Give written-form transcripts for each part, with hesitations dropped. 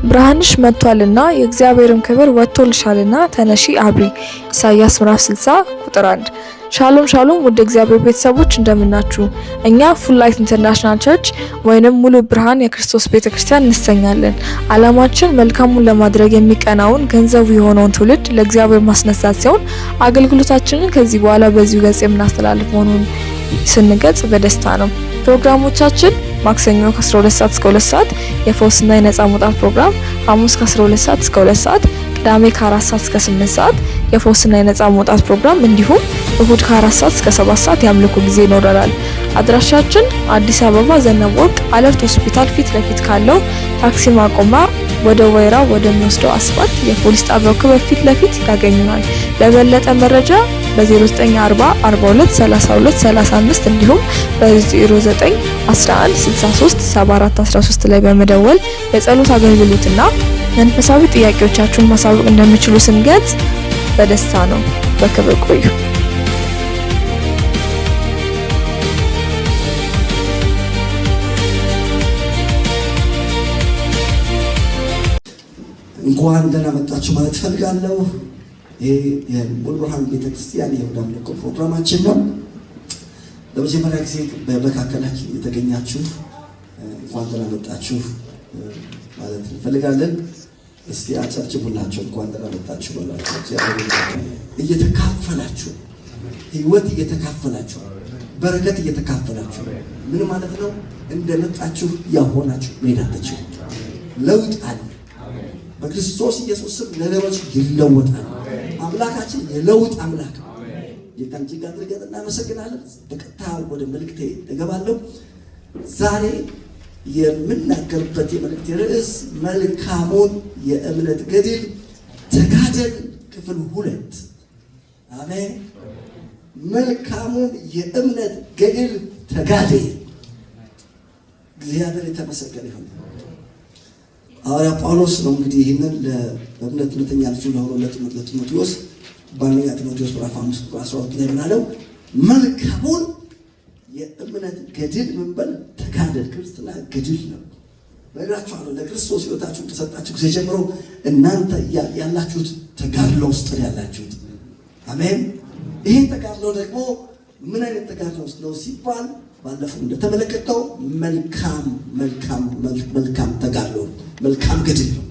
ብርሃንሽ መጥቷልና የእግዚአብሔርም ክብር ወጥቶልሻልና ተነሺ አብሪ። ኢሳይያስ ምዕራፍ 60 ቁጥር 1። ሻሎም ሻሎም ውድ እግዚአብሔር ቤተሰቦች እንደምናችሁ። እኛ ፉል ላይት ኢንተርናሽናል ቸርች ወይንም ሙሉ ብርሃን የክርስቶስ ቤተክርስቲያን እንሰኛለን። ዓላማችን መልካሙን ለማድረግ የሚቀናውን ገንዘቡ የሆነውን ትውልድ ለእግዚአብሔር ማስነሳት ሲሆን አገልግሎታችንን ከዚህ በኋላ በዚሁ ገጽ የምናስተላልፍ መሆኑን ስንገልጽ በደስታ ነው። ፕሮግራሞቻችን ማክሰኞ ከ12 ሰዓት እስከ 2 ሰዓት የፈውስና የነጻ መውጣት ፕሮግራም፣ ሐሙስ ከ12 ሰዓት እስከ 2 ሰዓት፣ ቅዳሜ ከ4 ሰዓት እስከ 8 ሰዓት የፈውስና የነጻ መውጣት ፕሮግራም እንዲሁም እሁድ ከ4 ሰዓት እስከ 7 ሰዓት ያምልኮ ጊዜ ይኖረናል። አድራሻችን አዲስ አበባ ዘነበ ወርቅ አለርት ሆስፒታል ፊት ለፊት ካለው ታክሲ ማቆማ ወደ ወይራ ወደሚወስደው አስፋልት የፖሊስ ጣቢያው ክበብ ፊት ለፊት ያገኙናል። ለበለጠ መረጃ በ0940 42 32 35 እንዲሁም በ0911 63 74 13 ላይ በመደወል የጸሎት አገልግሎትና መንፈሳዊ ጥያቄዎቻችሁን ማሳወቅ እንደምትችሉ ስንገልጽ በደስታ ነው። በክብር ቆዩ። እንኳን ደህና መጣችሁ ማለት ፈልጋለሁ። ይሄ የሙሉ ብርሃን ቤተክርስቲያን የእሁድ አምልኮ ፕሮግራማችን ነው። ለመጀመሪያ ጊዜ በመካከላችን የተገኛችሁ እንኳን ደህና መጣችሁ ማለት እንፈልጋለን። እስቲ አጨብጭቡላችሁ፣ እንኳን ደህና መጣችሁ በላችሁ። እየተካፈላችሁ ህይወት እየተካፈላችሁ በረከት እየተካፈላችሁ ምን ማለት ነው? እንደመጣችሁ ያሆናችሁ ሜዳታችሁ ለውጥ አለ። በክርስቶስ ኢየሱስ ስም ነገሮች ይለወጣሉ። አምላካችን የለውጥ አምላክ ነው። ጌታን እጅግ አድርገን እናመሰግናለን። በቀጥታ ወደ መልእክቴ እገባለሁ። ዛሬ የምናገርበት የመልእክቴ ርዕስ መልካሙን የእምነት ገድል ተጋደል ክፍል 2። አሜን። መልካሙን የእምነት ገድል ተጋደል። እግዚአብሔር የተመሰገነ ይሁን። ሐዋርያ ጳውሎስ ነው እንግዲህ ይህንን ለእምነት ሁለተኛ ልጁ ለጢሞቴዎስ በአንደኛ ጢሞቴዎስ ምዕራፍ 5 ቁጥር 12 ላይ ምን አለው? መልካሙን የእምነት ገድል መንበል ተጋደል። ክርስትና ገድል ነው። በእግራችኋለሁ ለክርስቶስ ሕይወታችሁን ከሰጣችሁ ጊዜ ጀምሮ እናንተ ያላችሁት ተጋድሎ ውስጥ ያላችሁት። አሜን። ይሄ ተጋድሎ ደግሞ ምን አይነት ተጋድሎ ውስጥ ነው ሲባል ባለፈው እንደተመለከተው መልካም ተጋድሎ መልካም ገድል ነው።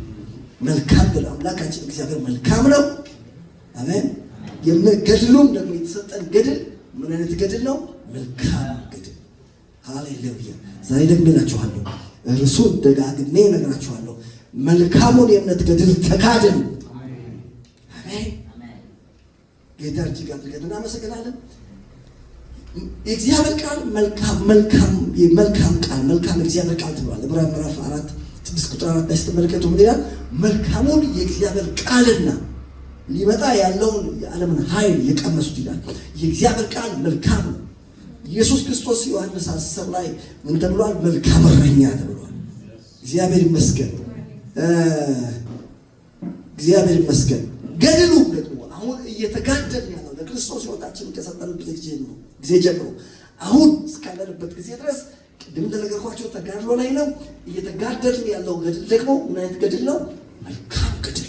መልካም ገድል አምላካችን እግዚአብሔር መልካም ነው። አሜን። ገድሉም ደግሞ የተሰጠን ገድል ምን አይነት ገድል ነው? መልካም ገድል። ሃሌሉያ። ዛሬ ደግሞ እላችኋለሁ፣ እርሱን ደጋግሜ እነግራችኋለሁ፣ መልካሙን የእምነት ገድል ተጋደሉ። አሜን። ጌታ እጅግ አድርገን እናመሰግናለን። የእግዚአብሔር ቃል መልካም የእግዚአብሔር ቃል ተብሏል። ዕብራውያን ምዕራፍ 4:6 ቁጥር 4 ላይ ስትመለከቱ ምን ይላል? መልካሙን የእግዚአብሔር ቃልና ሊመጣ ያለውን የዓለምን ኃይል የቀመሱት ይላል። የእግዚአብሔር ቃል መልካም ነው። ኢየሱስ ክርስቶስ ዮሐንስ 10 ላይ ምን ተብሏል? መልካም እረኛ ተብሏል። እግዚአብሔር ይመስገን። እግዚአብሔር ይመስገን። ገድሉ ደግሞ አሁን እየተጋደልን ያለው ለክርስቶስ ሕይወታችንን ከሰጠንበት ጊዜ ጀምሮ አሁን እስካለንበት ጊዜ ድረስ ቅድም እንደነገርኳቸው ተጋድሎ ላይ ነው። እየተጋደልን ያለው ገድል ደግሞ ምን አይነት ገድል ነው? መልካም ገድል፣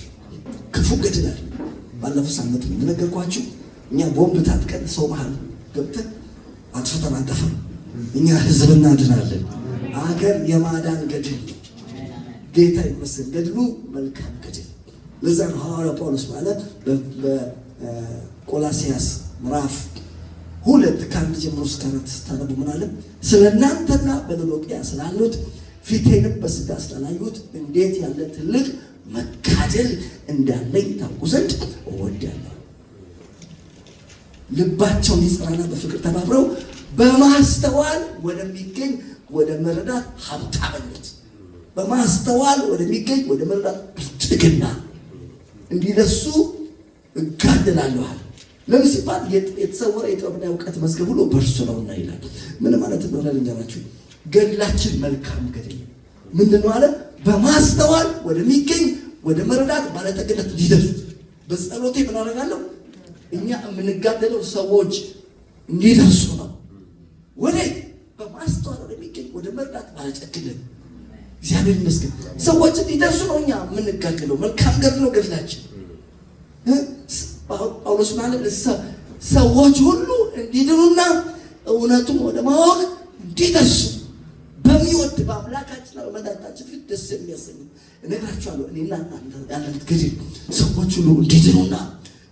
ክፉ ገድል አለ። ባለፈው ሳምንት እንደነገርኳችሁ እኛ ቦምብ ታጥቀን ሰው መሃል ገብተን አጥፍተን አንጠፋም። እኛ ሕዝብ እናድናለን። አገር የማዳን ገድል ነው። ጌታ ይመስገን። ገድሉ መልካም ገድል። ለዛ ነው ሐዋርያ ጳውሎስ ማለት በቆላስይስ ምዕራፍ 2 ከ1 ጀምሮ እስከ 4 ስታነቡ ምን አለ? ስለ እናንተና በሎዶቅያ ስላሉት ፊቴንም በስጋ ስላላዩት እንዴት ያለ ትልቅ መጋደል እንዳለኝ ታውቁ ዘንድ እወዳለሁ። ልባቸው ሊጽናና በፍቅር ተባብረው በማስተዋል ወደሚገኝ ወደ መረዳት ሀብታምነት፣ በማስተዋል ወደሚገኝ ወደ መረዳት ብልጥግና እንዲደርሱ እጋደላለሁ። ለምን ሲባል የተሰወረ የጥበብና የእውቀት መዝገብ ሁሉ በእርሱ ነውና ይላል። ምን ማለት እንደሆነ ልንገራችሁ። ገድላችን መልካም ገድል ምንድን ነው አለ? በማስተዋል ወደሚገኝ ወደ መረዳት ባለጠግነት እንዲደርሱ በጸሎቴ ምን አደርጋለሁ? እኛ የምንጋደለው ሰዎች እንዲደርሱ ነው። ወዴት? በማስተዋል ወደሚገኝ ወደ መረዳት ባለጠግነት እግዚአብሔር ይመስገን። ሰዎች እንዲደርሱ ነው እኛ የምንጋደለው። መልካም ገድል ነው ገድላችን። ጳውሎስ ማለት ሰዎች ሁሉ እንዲድኑና እውነቱን ወደ ማወቅ እንዲደርሱ በሚወድ በአምላካችን በመድኃኒታችን ፊት ደስ የሚያሰኝ እነግራችኋለሁ። እኔና ያለን ገድል ሰዎች ሁሉ እንዲድኑና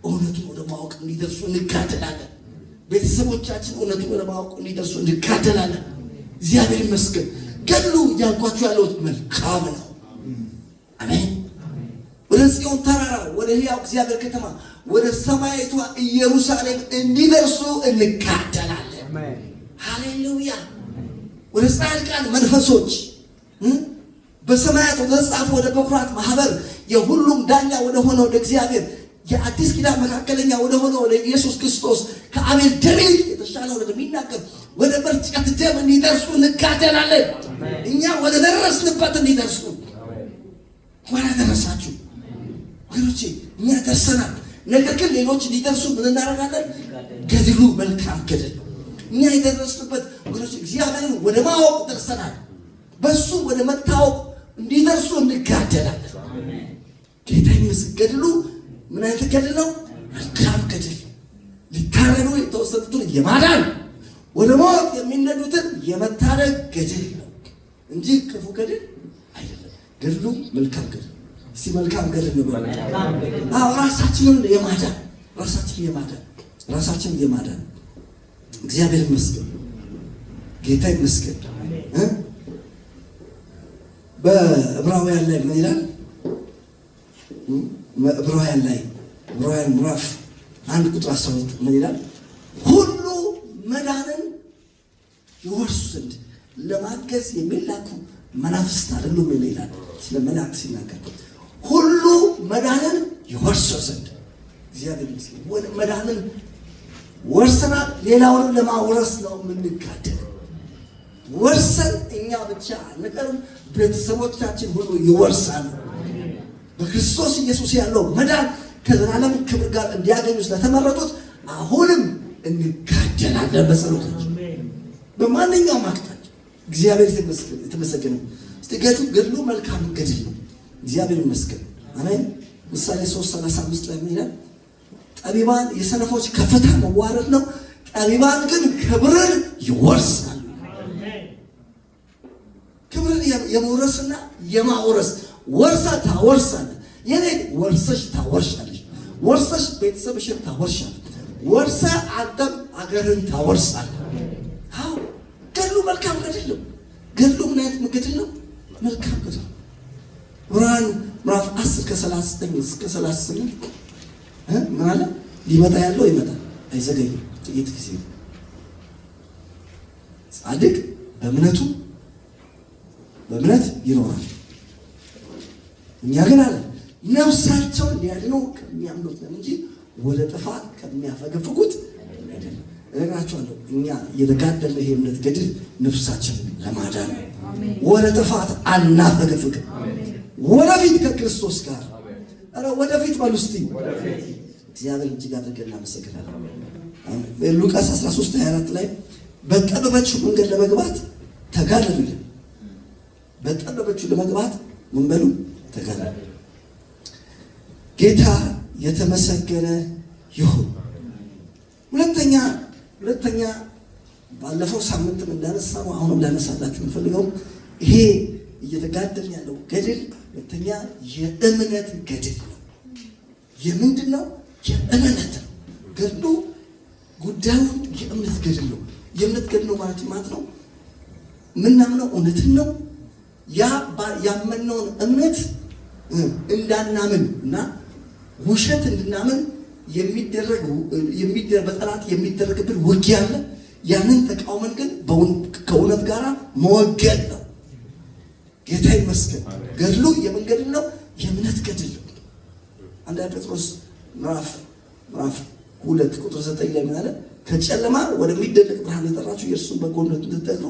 እውነቱን ወደ ማወቅ እንዲደርሱ እንጋደላለን። ቤተሰቦቻችን እውነቱን ወደ ማወቅ እንዲደርሱ እንጋደላለን። እግዚአብሔር ይመስገን። ገድሉ እያልኳችሁ ያለሁት መልካም ነው። አሜን። ወደ ጽዮን ተራራ ወደ ሕያው እግዚአብሔር ከተማ ወደ ሰማያዊቷ ኢየሩሳሌም እንዲደርሱ እንጋደላለን። ሃሌሉያ። ወደ ጻድቃን መንፈሶች በሰማያት ወደ ተጻፉ ወደ በኩራት ማህበር የሁሉም ዳኛ ወደ ሆነው ወደ እግዚአብሔር የአዲስ ኪዳን መካከለኛ ወደ ሆነው ወደ ኢየሱስ ክርስቶስ ከአቤል ደም የተሻለ ወደሚናገር ወደ መርጨት ደም እንዲደርሱ እንጋደላለን። እኛ ወደ ደረስንበት እንዲደርሱ ወደ ደረሳችሁ ወገኖቼ እኛ ደርሰናል። ነገር ግን ሌሎች እንዲደርሱ ምን እናደርጋለን? ገድሉ መልካም ገድል ነው። እኛ የደረስንበት ወገኖቼ እግዚአብሔርን ወደ ማወቅ ደርሰናል። በሱ ወደ መታወቅ እንዲደርሱ እንጋደላለን። ጌታ ይመስገን። ገድሉ ምን አይነት ገድል ነው? መልካም ገድል። ሊታረዱ የተወሰኑትን የማዳን ወደ ማወቅ የሚነዱትን የመታደግ ገድል ነው እንጂ ክፉ ገድል አይደለም። ገድሉ መልካም ገድል። እስቲ መልካም ገድል ነው። ራሳችንን የማዳን እግዚአብሔር ይመስገን። ጌታ ይመስገን። በዕብራውያን ላይ ምን ይላል? ዕብራውያን ምዕራፍ 1:12 ምን ይላል? ሁሉ መዳንን ይወርሱ ዘንድ ለማገዝ የሚላኩ መናፍስት አይደሉም ይላል። ስለ መላእክት ሲናገር ሁሉ መዳንን ይወርሱ ዘንድ እግዚአብሔር ይመስገን። መዳንን ወርሰናል። ሌላውንም ለማውረስ ነው የምንጋደለው። ወርሰን እኛ ብቻ አንቀርም፣ ቤተሰቦቻችን ሁሉ ይወርሳሉ። በክርስቶስ ኢየሱስ ያለው መዳን ከዘላለም ክብር ጋር እንዲያገኙ ስለተመረጡት አሁንም እንጋደላለን በጸሎታችን በማንኛውም አቅጣጫ። እግዚአብሔር የተመሰገነ። እስቲ ገድሉ መልካም ገድል ነው። እግዚአብሔር ይመስገን። አሜን። ምሳሌ 3:35 ላይ ምን ይላል? ጠቢባን የሰነፎች ከፍታ መዋረድ ነው፣ ጠቢባን ግን ክብርን ይወርሳሉ። ክብርን የመውረስና የማውረስ ወርሳ ታወርሳለህ። የኔ ወርሰሽ ታወርሻለሽ። ወርሰሽ ቤተሰብሽን ታወርሻለሽ። ወርሳ አንተም አገርን ታወርሳለህ። አዎ ገድሉ መልካም ገድል ነው። ገድሉ ምን አይነት ገድል ነው? መልካም ገድል። ዕብራውያን ምዕራፍ 10 ከ39 እስከ 38 ምን አለ? ሊመጣ ያለው ይመጣል፣ አይዘገይም፣ ጥቂት ጊዜ ነው። ጻድቅ በእምነት ይኖራል። እኛ ግን አለ ነፍሳቸውን ሊያድኑ ከሚያምኑት ነው እንጂ ወደ ጥፋት ከሚያፈገፍጉት አይደለም። እነግራቸዋለሁ፣ እኛ የተጋደለ ይሄ እምነት ገድል ነፍሳችንን ለማዳን ነው። ወደ ጥፋት አናፈገፍግም። ወደፊት ከክርስቶስ ጋር ወደፊት በሉ እስቲ። እግዚአብሔር እጅግ አድርገን እናመሰግናለን። ሉቃስ 13:24 ላይ በጠበበችው መንገድ ለመግባት ተጋደሉ ይላል። በጠበበችው ለመግባት ምን በሉ? ተጋደሉ። ጌታ የተመሰገነ ይሁን። ሁለተኛ ባለፈው ሳምንትም እንዳነሳነው አሁንም እንዳነሳላችሁ የምፈልገው ይሄ እየተጋደልን ያለው ገድል ሁለተኛ የእምነት ገድል ነው። የምንድን ነው? የእምነት ነው። ገድሉ ጉዳዩን የእምነት ገድል ነው። የእምነት ገድል ነው ማለት ነው ምናምነው እውነትን ነው። ያመነውን እምነት እንዳናምን እና ውሸት እንድናምን በጠላት የሚደረግብን ውጊያ አለ። ያንን ተቃውመን ግን ከእውነት ጋር መወገድ ነው። ጌታ ይመስገን። ገድሉ የምን ገድል ነው? የእምነት ገድል ነው። አንደኛ ጴጥሮስ ምዕራፍ 2:9 ላይ ምን አለ? ከጨለማ ወደሚደነቅ ብርሃን የጠራችሁ የእርሱን በጎነት እንድትጠሩ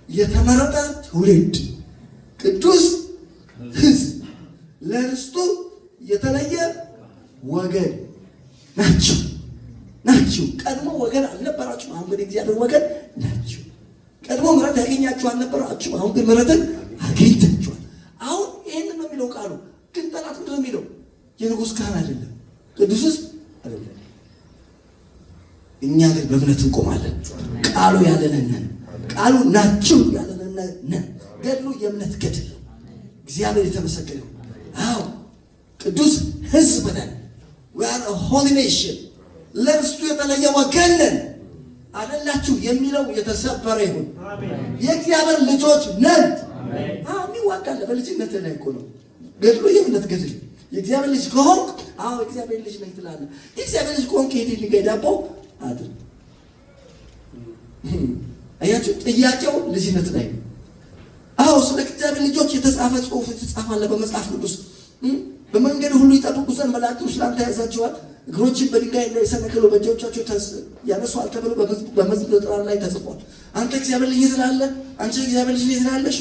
የተመረጠ ትውልድ፣ ቅዱስ ሕዝብ፣ ለርስቱ የተለየ ወገን ናችሁ። ቀድሞ ወገን አልነበራችሁም፣ አሁን ግን እግዚአብሔር ወገን ናችሁ። ቀድሞ ምሕረት ያገኛችሁ አልነበራችሁም፣ አሁን ግን ምሕረትን አግኝታችኋል። ግን ጠላት ምንድን ነው የሚለው? የንጉሥ ካህን አይደለም፣ ቅዱስ ሕዝብ አይደለም። እኛ ግን በእምነት እንቆማለን። ቃሉ ያለንን ነን። ቃሉ ናችሁ ያለንን ነን። ገድሉ የእምነት ገድል ነው። እግዚአብሔር የተመሰገነው። አዎ ቅዱስ ሕዝብ ነን። we are a holy nation። ለርስቱ የተለየ ወገን ነን አይደላችሁ የሚለው የተሰበረ ይሁን። የእግዚአብሔር ልጆች ነን። የሚዋጋለ በልጅነት ላይ እኮ ነው ገድሉ የእምነት ገድል። የእግዚአብሔር ልጅ ከሆንክ የእግዚአብሔር ልጅ ነኝ ትላለህ። የእግዚአብሔር ልጅ ከሆንክ ሄድ ሊገኝ ዳቦ አድር። አያችሁ ጥያቄው ልጅነት ላይ ነው። ስለ እግዚአብሔር ልጆች የተጻፈ ጽሑፍ የተጻፋለ በመጽሐፍ ቅዱስ። በመንገድ ሁሉ ይጠብቁ ዘንድ መላእክቶች ስላንተ ያዛቸዋል፣ እግሮችን በድንጋይ ላይ ሰነክለው በእጆቻቸው ያነሷል ተብሎ በመዝሙር ላይ ተጽፏል። አንተ እግዚአብሔር ልጅ ትላለህ፣ አንቺ እግዚአብሔር ልጅ ትላለሽ።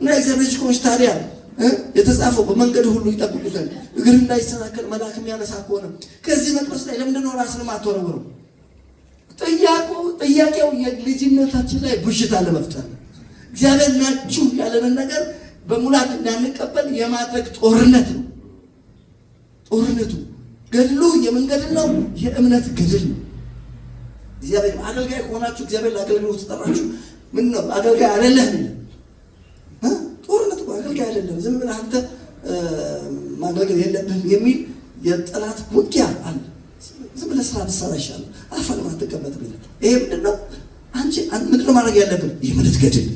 እና እግዚአብሔር ልጅ ከሆንሽ ታዲያ የተጻፈው በመንገድ ሁሉ ይጠብቁ ዘንድ እግር እንዳይሰናከል መልአክ የሚያነሳ ከሆነ ከዚህ መቅደስ ላይ ለምንድን ነው ራስን አትወረውረው? ጥያቄው የልጅነታችን ላይ ብዥታ ለመፍጠር እግዚአብሔር ናችሁ ያለንን ነገር በሙላት እንዳንቀበል የማድረግ ጦርነት ነው። ጦርነቱ ገድሉ የምን ገድል ነው? የእምነት ገድል ነው። እግዚአብሔር አገልጋይ ከሆናችሁ እግዚአብሔር ለአገልግሎት ተጠራችሁ። ምን ነው አገልጋይ አይደለህም? ጦርነቱ አገልጋይ አይደለም። ዝም ብለህ አንተ ማገልገል የለብህም የሚል የጠላት ውጊያ አለ። ዝም ብለህ ስራ ብትሰራ ይሻላል። አፈር ማትቀመጥ ቢል ይሄ ምንድን ነው? አንቺ ምንድን ነው ማድረግ ያለብን? የእምነት ገድል።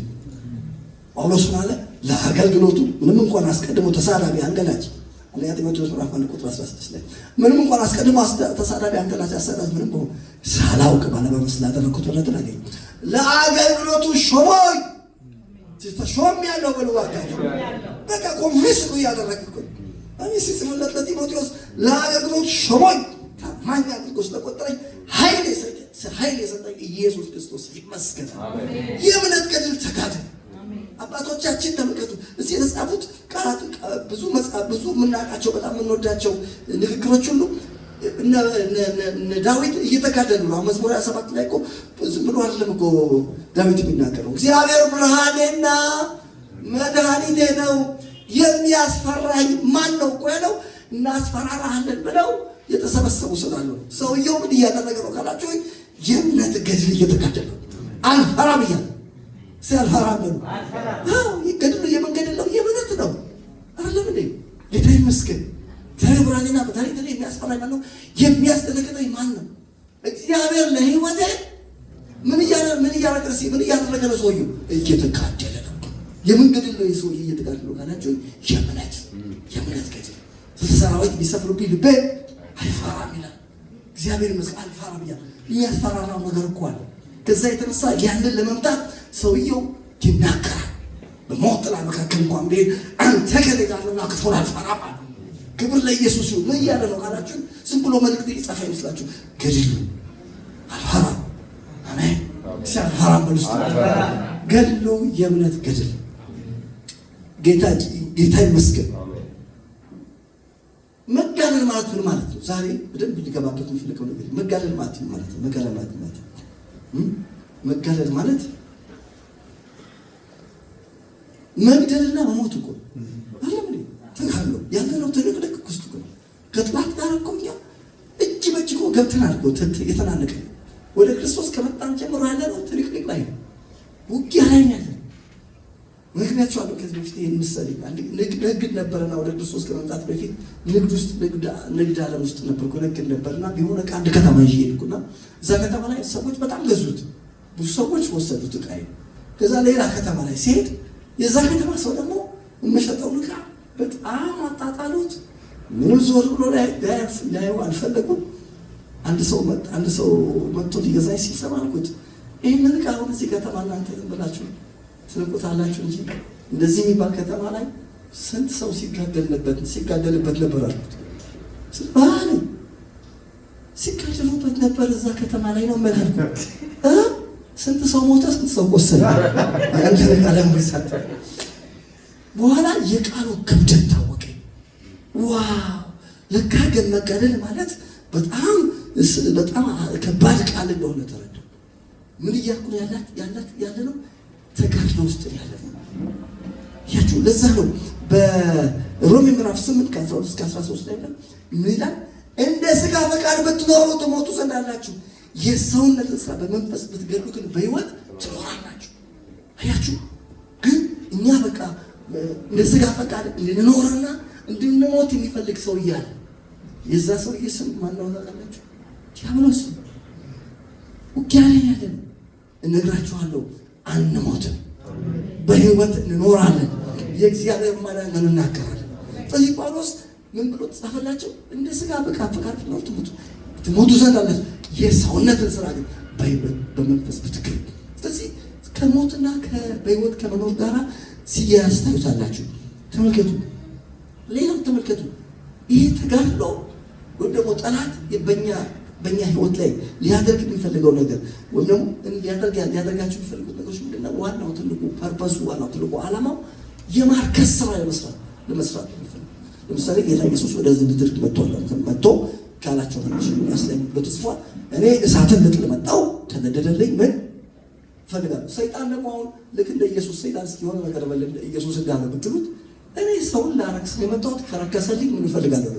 ጳውሎስ ማለት ለአገልግሎቱ ምንም እንኳን አስቀድሞ ተሳዳቢ አንገላጭ አንደኛ ጢሞቴዎስ ምዕራፍ 1:16 ላይ ምንም እንኳን አስቀድሞ ተሳዳቢ አንገላጭ አሰራጭ ምንም ቢሆን ሳላውቅ ባለበመስል ያደረኩት ወለትን አገኝ ለአገልግሎቱ ሾሞኝ ተሾም ያለው በልዋጋቸው በቃ ኮንፊስ ነው ያደረግኩ እኔ ሲጽፍለት ለጢሞቴዎስ ለአገልግሎቱ ሾሞኝ ታማኝ አድርጎ ስለቆጠረኝ ኃይል የሰጠኝ ኢየሱስ ክርስቶስ ይመስገን። የእምነት ገድል ተጋድል አባቶቻችን ተመልከቱ። እዚህ የተጻፉት ቃላት ብዙ የምናውቃቸው በጣም የምንወዳቸው ንግግሮች ሁሉ እነ ዳዊት እየተጋደሉ ነው። መዝሙር 27 ላይ እኮ ዝም ብሎ አይደለም እኮ ዳዊት የሚናገረው እግዚአብሔር ብርሃኔና መድኃኒቴ ነው የሚያስፈራኝ ማን ነው እኮ ያለው። እናስፈራራለን ብለው የተሰበሰቡ ስላሉ ነው። ሰውየው ምን እያደረገ ነው ካላችሁ የእምነት ገድል እየተጋደለ ነው። አልፈራም እያለ ሲያልፈራም ነው። ገድሉ የመንገድ ነው የእምነት ነው አይደለም እንዴ? ጌታ ይመስገን። እግዚአብሔር ብርሃኔና መድኃኒቴ ነው የሚያስፈራኝ ማን ነው? የሚያስደነግጠኝ ማን ነው? እግዚአብሔር ለሕይወቴ ምን እያደረገ ነው? ሰውየው እየተጋደለ ነው። የመንገድ ነው ሰውዬ እየተጋደለ ነው ካላችሁ የእምነት ገድል። ሰራዊት ቢሰፍሩብኝ ልቤ አይፈራም ይላል። እግዚአብሔር ይመስገን አልፈራም ይላል። የሚያስፈራራው ነገር እኮ አለ። ከዛ የተነሳ ያንን ለመምታት ሰውየው ይናገራል። በሞት ጥላ መካከል እንኳን ብሄድ አንተ ከእኔ ጋር ነህና ክፉን አልፈራም አለ። ክብር ለኢየሱስ ይሁን። ምን እያለ ነው ካላችሁ ዝም ብሎ መልእክት እየጻፈ አይመስላችሁ። ገድል አልፈራም። አሜን። ሲያልፈራም በልስቱ ገድሉ የእምነት ገድል። ጌታ ይመስገን። መጋደል ማለት ምን ማለት ነው? ዛሬ በደንብ ሊገባበት የምፈልገው ነገር መጋደል ማለት ምን ማለት ነው? መጋደል ማለት መግደልና መሞት እኮ አይደለም እንዴ? ተጋድሎ ያለነው ትንቅንቅ ውስጥ እኮ ከጥላት ጋር እኮ እኛ እጅ በእጅ እኮ ገብተናል እኮ የተናነቀ ወደ ክርስቶስ ከመጣን ጀምሮ ያለነው ትንቅንቅ ላይ ነው። ውጊያ ላይ ነው ያለነው። ምክንያቱም ከዚህ በፊት ይህን ምሳሌ ንግድ ነበረና ወደ ክርስቶስ ከመምጣት በፊት ንግድ ዓለም ውስጥ ነበርኩ። ንግድ ነበርና ቢሆን አንድ ከተማ ይዤ ሄድኩና እዛ ከተማ ላይ ሰዎች በጣም ገዙት። ብዙ ሰዎች ወሰዱት ዕቃዬ። ከዛ ሌላ ከተማ ላይ ሲሄድ የዛ ከተማ ሰው ደግሞ የምሸጠውን ዕቃ በጣም አጣጣሉት። ምንም ዞር ብሎ ላየው አልፈለጉም። አንድ ሰው መጥቶ ሊገዛኝ ሲሰማ አልኩት ይህንን ዕቃ አሁን እዚህ ከተማ እናንተ ዝም ብላችሁ ትንቁታላችሁ እንጂ እንደዚህ የሚባል ከተማ ላይ ስንት ሰው ሲጋደልበት ነበር አልኩት። ስባል ሲጋደሉበት ነበር እዛ ከተማ ላይ ነው ማለት ስንት ሰው ሞተ፣ ስንት ሰው ቆሰለ። ያን ለቃለም ይሳተ በኋላ የቃሉ ክብደት ታወቀ። ዋው ለካ ግን መጋደል ማለት በጣም ከባድ ቃል እንደሆነ ተረዳሁ። ምን እያልኩ ያለ ነው ተጋድሎ ውስጥ ያለ ነው። ያችሁ ለዛ ነው በሮሜ ምዕራፍ 8 ከ12 እስከ 13 ላይ ምን ይላል? እንደ ሥጋ ፈቃድ ብትኖሩ ትሞቱ ዘንድ አላችሁ፣ የሰውነትን ሥራ በመንፈስ ብትገድሉ ግን በሕይወት ትኖራላችሁ። አያችሁ? ግን እኛ በቃ እንደ ሥጋ ፈቃድ እንድንኖርና እንድንሞት የሚፈልግ ሰው እያለ የዛ ሰውዬ ስም ማነው ታውቃላችሁ? ዲያብሎስ። ውጊያ ላይ ያለን እነግራችኋለሁ፣ አንሞትም፣ በሕይወት እንኖራለን፣ የእግዚአብሔር ማዳን እንናገራለን። ስለዚህ ጳውሎስ ምን ብሎ ጻፈላቸው? እንደ ሥጋ ፈቃድ ብትኖሩ ትሞቱ ዘንድ አላችሁ፣ የሰውነትን ሥራ ግን በሕይወት በመንፈስ ብትገድሉ። ስለዚህ ከሞትና በሕይወት ከመኖር ጋር ሲያያዝ ታዩታላችሁ። ተመልከቱ፣ ሌላው ተመልከቱ። ይህ ተጋድሎ ወይም ደግሞ ጠላት በእኛ ህይወት ላይ ሊያደርግ የሚፈልገው ነገር ወይም ደግሞ ሊያደርጋቸው የሚፈልጉት ነገሮች ምንድን ነው? ዋናው ትልቁ ፐርፐሱ፣ ዋናው ትልቁ ዓላማው የማርከስ ስራ ለመስራት የሚፈልግ። ለምሳሌ ጌታ ኢየሱስ ወደዚህ ምድር መጥቶ ካላቸው ነገሮች ያስለምበት ተጽፏል። እኔ እሳትን ልጥል መጣሁ ተነደደልኝ ምን ፈልጋለሁ። ሰይጣን ደግሞ አሁን ልክ እንደ ኢየሱስ ሰይጣን እስኪሆነ ነገር በለ ኢየሱስ እንዳለ ብትሉት እኔ ሰውን ላረክስ የመጣሁት ከረከሰልኝ ምን እፈልጋለሁ?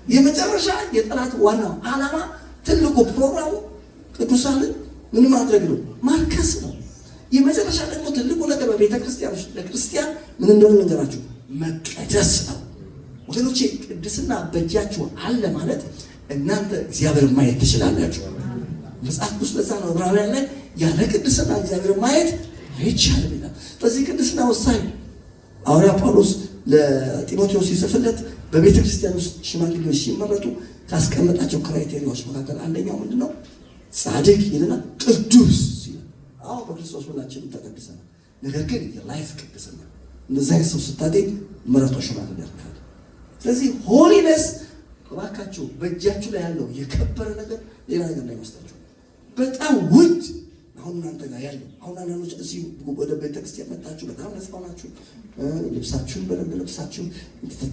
የመጨረሻ የጠላት ዋናው ዓላማ ትልቁ ፕሮግራሙ ቅዱሳንን ምን ማድረግ ነው? ማርከስ ነው። የመጨረሻ ደግሞ ትልቁ ነገር በቤተ ክርስቲያን ለክርስቲያን ምን እንደሆነ ነገራችሁ መቀደስ ነው። ወገኖቼ ቅድስና በእጃችሁ አለ ማለት እናንተ እግዚአብሔር ማየት ትችላላችሁ። መጽሐፍ ቅዱስ ለዛ ነው ዕብራውያን ላይ ያለ ቅድስና እግዚአብሔር ማየት አይቻልም ይላል። ስለዚህ ቅድስና ወሳኝ። ሐዋርያ ጳውሎስ ለጢሞቴዎስ ሲጽፍለት በቤተ ክርስቲያን ውስጥ ሽማግሌዎች ሲመረጡ ካስቀመጣቸው ክራይቴሪያዎች መካከል አንደኛው ምንድነው? ጻድቅ ይልና ቅዱስ ይላል። አሁን በክርስቶስ ሁላችንም ተቀድሰናል። ነገር ግን የላይፍ ቅድስና እንደዛ ሰው ስታገኝ ምረጦ ሽማግሌ ያርካል። ስለዚህ ሆሊነስ እባካችሁ በእጃችሁ ላይ ያለው የከበረ ነገር ሌላ ነገር እንዳይመስላችሁ በጣም ውድ አሁን እናንተ ጋር ያለው አሁን አንዳንዶች እዚህ ወደ ቤተክርስቲያን መጣችሁ በጣም ነፃ ናችሁ፣ ልብሳችሁን በደንብ ለብሳችሁ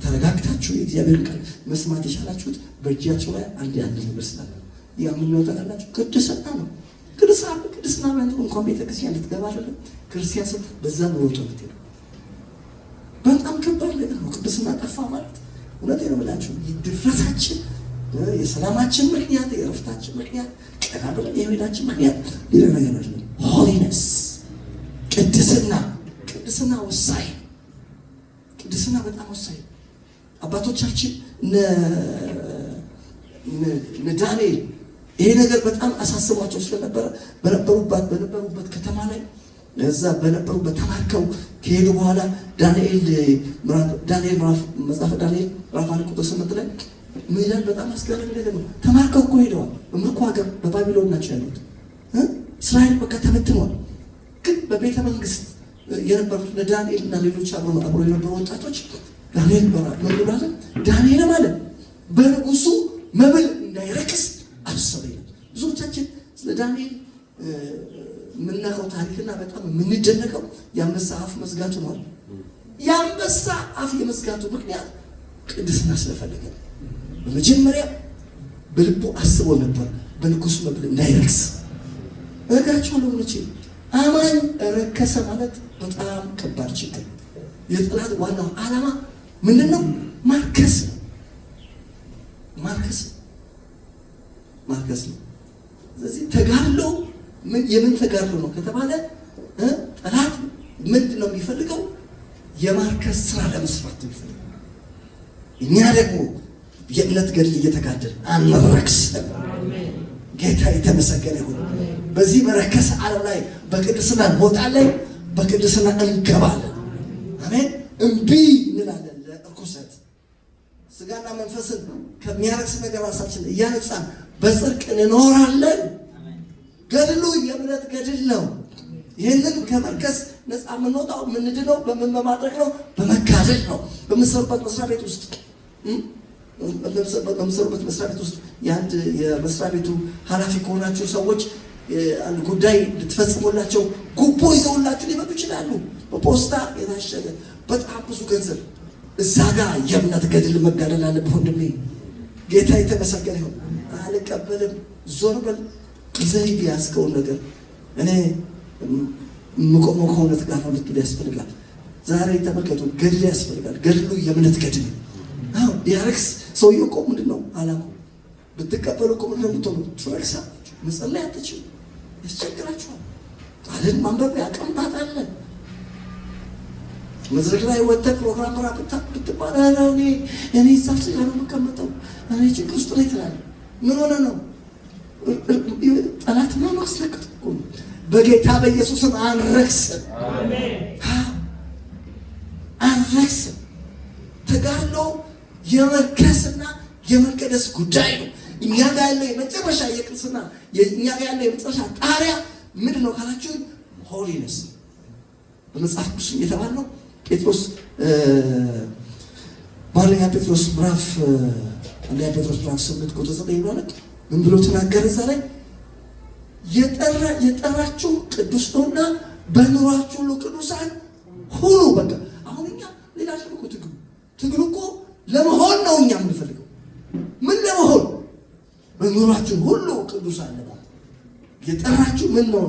ተረጋግታችሁ የእግዚአብሔርን ቃል መስማት የቻላችሁት በእጃችሁ ላይ አንድ ያለ ነገር ስላለ ያ ምን ነው ታውቃላችሁ? ቅድስና ነው። ቅድስና ማለት እንኳን ቤተክርስቲያን ልትገባ አይደለም ክርስቲያን ሰው በዛ ነው ወጥቶ ነው። በጣም ከባድ ነገር ነው። ቅድስና ጠፋ ማለት እውነቴን ነው የምላችሁ ድፍረታችን የሰላማችን ምክንያት የእረፍታችን ምክንያት ቀና ብለን የሄዳችን ምክንያት ሌላ ነገር ነው። ሆሊነስ ቅድስና ወሳኝ። ቅድስና በጣም ወሳኝ። አባቶቻችን እነ ዳንኤል ይሄ ነገር በጣም አሳስቧቸው ስለነበረ በነበሩበት ከተማ ላይ እዛ በነበሩበት ተማርከው ከሄዱ በኋላ ዳንኤል መጽሐፈ ዳንኤል ምዕራፍ 1 ቁጥር 8 ላይ ምን ይላል? በጣም አስገራሚ ነገር ነው። ተማርከው እኮ ሄደዋል። በምርኮ ሀገር በባቢሎን ናቸው ያሉት። እስራኤል በቃ ተበትኗል። ግን በቤተ መንግስት የነበሩት ዳንኤል እና ሌሎች አብሮ የነበሩ ወጣቶች ዳንኤል ዳንኤል ማለት በንጉሱ መብል እንዳይረክስ አሰበ ይላል። ብዙዎቻችን ስለ ዳንኤል የምናውቀው ታሪክና በጣም የምንደነቀው የአንበሳ አፍ መዝጋቱ ነው። የአንበሳ አፍ የመዝጋቱ ምክንያት ቅድስና ስለፈለገ ነው። በመጀመሪያ በልቡ አስቦ ነበር በንጉሱ መብል እንዳይረክስ። እነግራችኋለሁ ወገኖቼ፣ አማኝ ረከሰ ማለት በጣም ከባድ ችግር። የጠላት ዋናው ዓላማ ምንድን ነው? ማርከስ ነው። ማርከስ ነው። ስለዚህ ተጋድሎ የምን ተጋድሎ ነው ከተባለ ጠላት ምንድን ነው የሚፈልገው? የማርከስ ስራ ለመስራት የሚፈልገው። እኛ ደግሞ የእምነት ገድል እየተጋደል አንረክስም። ጌታ የተመሰገነ ይሁን። በዚህ በረከሰ ዓለም ላይ በቅድስና እንወጣለን፣ በቅድስና እንገባለን። አሜን። እምቢ እንላለን ለርኩሰት። ስጋና መንፈስን ከሚያረክስ ነገር ራሳችን እያነጻን በጽድቅ እንኖራለን። ገድሉ የእምነት ገድል ነው። ይህንን ከመርከስ ነፃ የምንወጣው የምንድነው በምን በማድረግ ነው? በመጋደል ነው። በምትሰሩበት መስሪያ ቤት ውስጥ የአንድ የመስሪያ ቤቱ ኃላፊ ከሆናችሁ ሰዎች አንድ ጉዳይ ልትፈጽሙላቸው ጉቦ ይዘውላችሁ ሊመጡ ይችላሉ። በፖስታ የታሸገ በጣም ብዙ ገንዘብ። እዛ ጋር የእምነት ገድል መጋደል አለብህ ወንድሜ። ጌታ የተመሰገነ ይሁን። አልቀበልም፣ ዞር በል። ይዘህ ያስከውን ነገር እኔ የምቆመው ከእውነት ጋር ነው ልትል ያስፈልጋል። ዛሬ ተመልከቱ፣ ገድል ያስፈልጋል። ገድሉ የእምነት ገድል አዎ። ቢያረክስ ሰውዬው እኮ ምንድን ነው ዓላማው? ብትቀበሉ እኮ ምንድን ነው የምትሆኑ? ትረክሳላችሁ። መጸለይ አትችሉ፣ ያስቸግራችኋል። ቃልን ማንበብ ያቀምጣታለን። መድረክ ላይ ወጥተህ ፕሮግራም ብራ ብትባል እኔ እዛ ስጋ ነው የምቀመጠው እኔ ችግር ውስጥ ላይ ትላለህ። ምን ሆነ ነው? ጠላት ነው ማስለቀቅ እኮ ነው። በጌታ በኢየሱስም አንረክስም፣ አንረክስም። ተጋድሎ የመርከስና የመቀደስ ጉዳይ ነው። እኛ ጋር ያለው የመጨረሻ የቅድስና እኛ ጋር ያለው የመጨረሻ ጣሪያ ምንድን ነው ካላችሁ ሆሊነስ በመጽሐፍ ቅዱስ የተባለው ጴጥሮስ በአንደኛ ጴጥሮስ ምዕራፍ 8 ቁጥር 9 ማለት ምን ብሎ ተናገረ? እዛ ላይ የጠራችሁ ቅዱስ ነውና በኑሯችሁ ሁሉ ቅዱሳን ሁኑ። በቃ አሁን እኛ ሌላ እኮ ትግሉ እኮ ለመሆን ነው። እኛ የምንፈልገው ምን ለመሆን? በኑሯችሁ ሁሉ ቅዱሳን ነው። የጠራችሁ ምን ነው?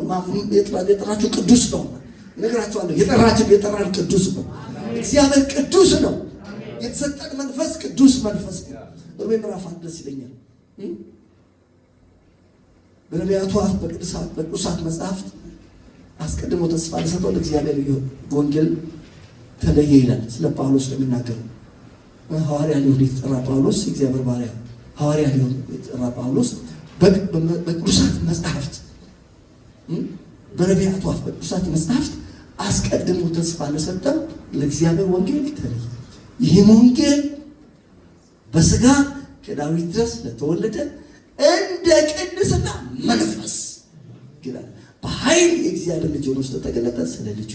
የጠራችሁ ቅዱስ ነው። እነግራችኋለሁ። የጠራን ቅዱስ ነው። እግዚአብሔር ቅዱስ ነው። የተሰጠን መንፈስ ቅዱስ መንፈስ ነው። ሮሜ ምዕራፍ 1 ደስ ይለኛል። በነቢያቱ አፍ በቅዱሳት መጽሐፍት አስቀድሞ ተስፋ ለሰጠው ለእግዚአብሔር ወንጌል ተለየ ይላል። ስለ ጳውሎስ ለሚናገር ሐዋርያ ሊሆን የተጠራ ጳውሎስ የእግዚአብሔር ባሪያ ሐዋርያ ሊሆን የተጠራ ጳውሎስ በቅዱሳት መጽሐፍት በነቢያቱ አፍ በቅዱሳት መጽሐፍት አስቀድሞ ተስፋ ለሰጠው ለእግዚአብሔር ወንጌል ተለየ። ይህም ወንጌል በሥጋ ከዳዊት ድረስ ለተወለደ እንደ ቅድስና መንፈስ ይላል በኃይል የእግዚአብሔር ልጅ ሆኖ ስለተገለጠ ስለ ልጁ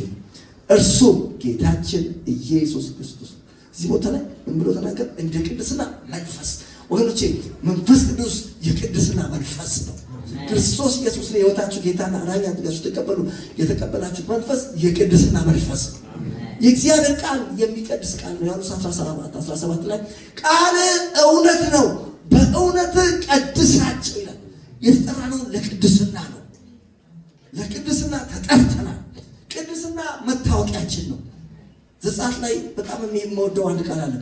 እርሱ ጌታችን ኢየሱስ ክርስቶስ። እዚህ ቦታ ላይ ምን ብሎ ተናገር? እንደ ቅድስና መንፈስ። ወገኖቼ መንፈስ ቅዱስ የቅድስና መንፈስ ነው። ክርስቶስ ኢየሱስ ነው የሕይወታችሁ ጌታና አዳኝ አድርጋችሁ ተቀበሉ። የተቀበላችሁት መንፈስ የቅድስና መንፈስ ነው። የእግዚአብሔር ቃል የሚቀድስ ቃል ነው። ዮሐንስ 17 ላይ ቃል እውነት ነው፣ በእውነት ቀድሳቸው ይላል። የተጠራነው ለቅድስና ነው። ለቅድስና ተጠርተናል። ቅድስና መታወቂያችን ነው። ዘጸአት ላይ በጣም የምወደው አንድ ቃል አለ።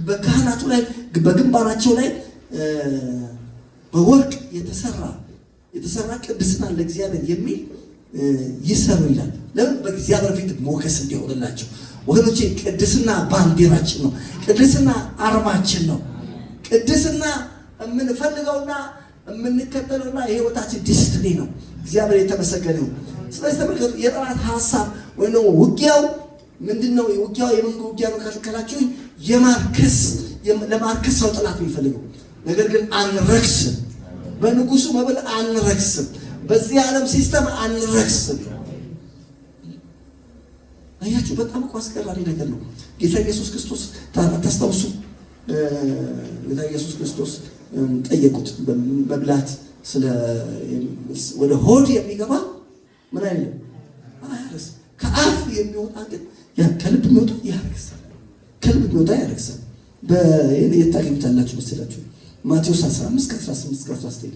በካህናቱ ላይ በግንባራቸው ላይ በወርቅ የተሰራ ቅድስና ለእግዚአብሔር የሚል ይሰሩ ይላል። ለምን? በእግዚአብሔር ፊት ሞገስ እንዲሆንላቸው። ወገኖቼ ቅድስና ባንዲራችን ነው። ቅድስና አርማችን ነው። ቅድስና የምንፈልገውና የምንከተለውና የህይወታችን ዲስትኒ ነው። እግዚአብሔር የተመሰገነ ነው። ስለዚህ ተመልከቱ፣ የጠላት ሀሳብ ወይ ነው ውጊያው ምንድን ነው? ውጊያው የመንገድ ውጊያ ነው ካልከላችሁ ለማርከስ ነው ጠላት የሚፈልገው። ነገር ግን አንረክስም። በንጉሱ መብል አንረክስም። በዚህ ዓለም ሲስተም አንረክስም። አያችሁ፣ በጣም እኮ አስገራሚ ነገር ነው። ጌታ ኢየሱስ ክርስቶስ ታስታውሱ? ጌታ ኢየሱስ ክርስቶስ ጠየቁት መብላት ወደ ሆድ የሚገባ ምን አይልም አያረክስም። ከአፍ የሚወጣ ግን ከልብ የሚወጣ ያረክሳል። ከልብ የሚወጣ ያረክሳል። የት ታገኙታላችሁ መሰላችሁ? ማቴዎስ 15:18-19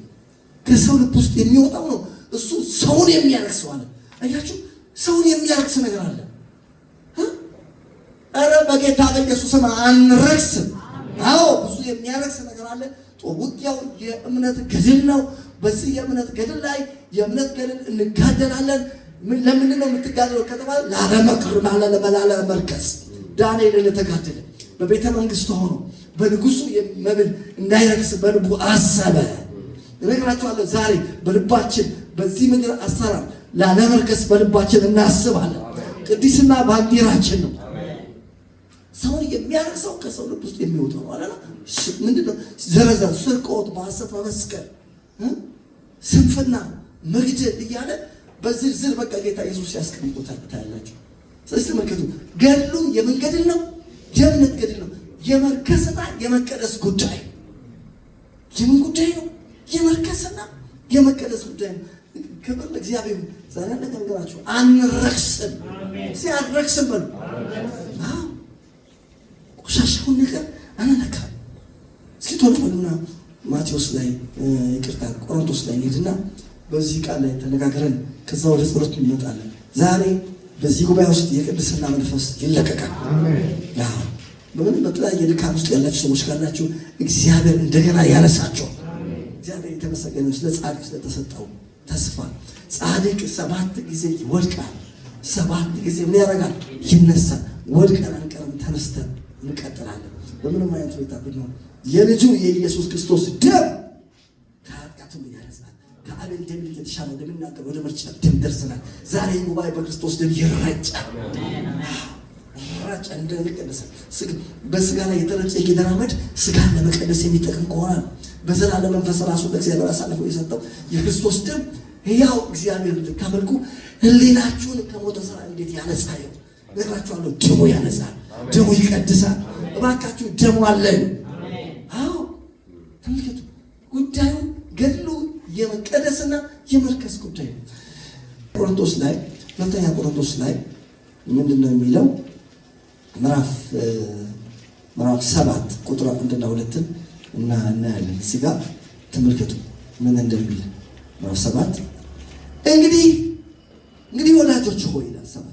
ከሰው ልብ ውስጥ የሚወጣው ነው እሱ ሰውን የሚያረክሰው አለ። አያችሁ፣ ሰውን የሚያረክስ ነገር አለ። ኧረ በጌታ በኢየሱስም አንረክስም። አዎ ብዙ የሚያረክስ ነገር አለ። ውጊያው የእምነት ገድል ነው። በዚህ የእምነት ገድል ላይ የእምነት ገድል እንጋደላለን። ለምንድን ነው የምትጋደለው ከተባለ ላለመቅርና ላለመርከስ። ዳንኤል እንደተጋደለ በቤተ መንግስት ሆኖ በንጉሱ መብል እንዳይረክስ በልቡ አሰበ። እነግራችኋለሁ ዛሬ በልባችን በዚህ ምድር አሰራር ላለመርከስ በልባችን እናስባለን። ቅድስና ባንዲራችን ነው። ሰውን የሚያረክሰው ከሰው ልብ ውስጥ የሚወጣው ማለት ነው። ምንድነው? ዘረዘር፣ ስርቆት፣ በሐሰት መመስከር፣ ስንፍና፣ መግደል እያለ በዝርዝር በቃ ጌታ ኢየሱስ ያስቀምጦታል ታያላችሁ። ስለዚህ ተመልከቱ፣ ገድሉ የምን ገድል ነው? የእምነት ገድል ነው። የመርከስና የመቀደስ ጉዳይ የምን ጉዳይ ነው? የመርከስና የመቀደስ ጉዳይ ነው። ክብር ለእግዚአብሔር። ዛሬ ነገራችሁ አንረክስም። ሲያረክስም በሉ ቆሻሻውን ነገር አንነካም። እስኪ ቶሎ በሉና ማቴዎስ ላይ ይቅርታ ቆሮንቶስ ላይ እንሂድና በዚህ ቃል ላይ ተነጋግረን ከዛ ወደ ጸሎት እንመጣለን። ዛሬ በዚህ ጉባኤ ውስጥ የቅድስና መንፈስ ይለቀቃል። በምን በተለያየ ድካም ውስጥ ያላችሁ ሰዎች ካላችሁ እግዚአብሔር እንደገና ያነሳቸዋል። እግዚአብሔር የተመሰገነ ስለ ጻድቅ ስለተሰጠው ተስፋ። ጻድቅ 7 ጊዜ ይወድቃል፣ 7 ጊዜ ምን ያደርጋል? ይነሳል። ወድቀን አንቀርም፣ ተነስተን እንቀጥላለን። በምንም አይነት ሁኔታ ብንሆን የልጁ የኢየሱስ ክርስቶስ ደም ከኃጢአትም ያነጻል። ከአቤል ደም የተሻለ እንደምናገር ወደ ምርጫ ደም ደርሰናል። ዛሬ ጉባኤ በክርስቶስ ደም ይረጫል። እንደቀደሰ በስጋ ላይ የተረጨ የጌደራ አመድ ስጋን ለመቀደስ የሚጠቅም ከሆነ በዘላለም መንፈስ ራሱ ለእግዚአብሔር አሳልፎ የሰጠው የክርስቶስ ደም ሕያው እግዚአብሔር እንድታመልኩ ሕሊናችሁን ከሞተ ስራ እንዴት ያነጻል? ነግራችኋለሁ። ደሙ ያነጻል፣ ደሙ ይቀድሳል። እባካችሁ ደሙ አለን። አዎ ተመልከቱ። ጉዳዩ ገድሉ የመቀደስና የመርከስ ጉዳይ ነው። ቆሮንቶስ ላይ ሁለተኛ ቆሮንቶስ ላይ ምንድን ነው የሚለው? ምዕራፍ 7 ቁጥር 1 እና 2 እናያለን። እዚህ ጋር ተመልከቱ ምን እንደሚል ምዕራፍ 7 እንግዲህ ወላጆች ሆይ ይላል 7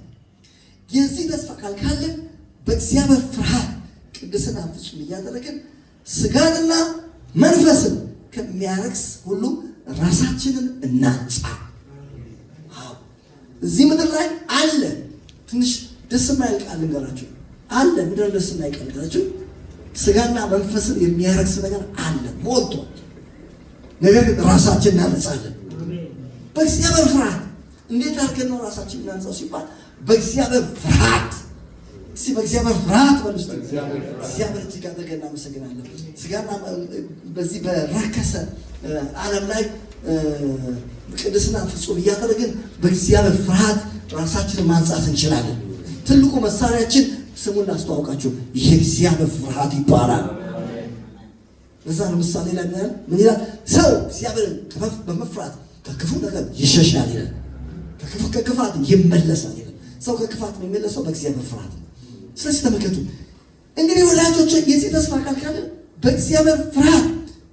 የዚህ ተስፋ ቃል ካለን በእግዚአብሔር ፍርሃት ቅድስና ፍጹም እያደረግን ስጋንና መንፈስን ከሚያረክስ ሁሉ ራሳችንን እናንጻ። እዚህ ምድር ላይ አለ ትንሽ ደስ የማይል ቃል ልንገራችሁ አለ። ምድር ደስ የማይል ቃል ልንገራችሁ። ስጋና መንፈስን የሚያረክስ ነገር አለ ሞልቷል። ነገር ግን ራሳችንን እናነጻለን በእግዚአብሔር ፍርሃት። እንዴት አድርገን ነው ራሳችንን እናንጻው ሲባል በእግዚአብሔር ፍርሃት። እስቲ በእግዚአብሔር ፍርሃት በሉስ። እግዚአብሔር እጅግ አድርገን እናመሰግናለን። ስጋና በዚህ በረከሰ ዓለም ላይ ቅድስና ፍጹም እያደረግን በእግዚአብሔር ፍርሃት ራሳችንን ማንጻት እንችላለን። ትልቁ መሳሪያችን ስሙን ላስተዋውቃችሁ የእግዚአብሔር ፍርሃት ይባላል። በዛ ነው ምሳሌ ላይ ምን ይላል? ሰው እግዚአብሔርን በመፍራት ከክፉ ነገር ይሸሻል ይላል። ከክፋት ይመለሳል ይላል። ሰው ከክፋት የሚመለሰው በእግዚአብሔር ፍርሃት ነው። ስለዚህ ተመልከቱ እንግዲህ ወላጆች የዚህ ተስፋ ቃል ካለ በእግዚአብሔር ፍርሃት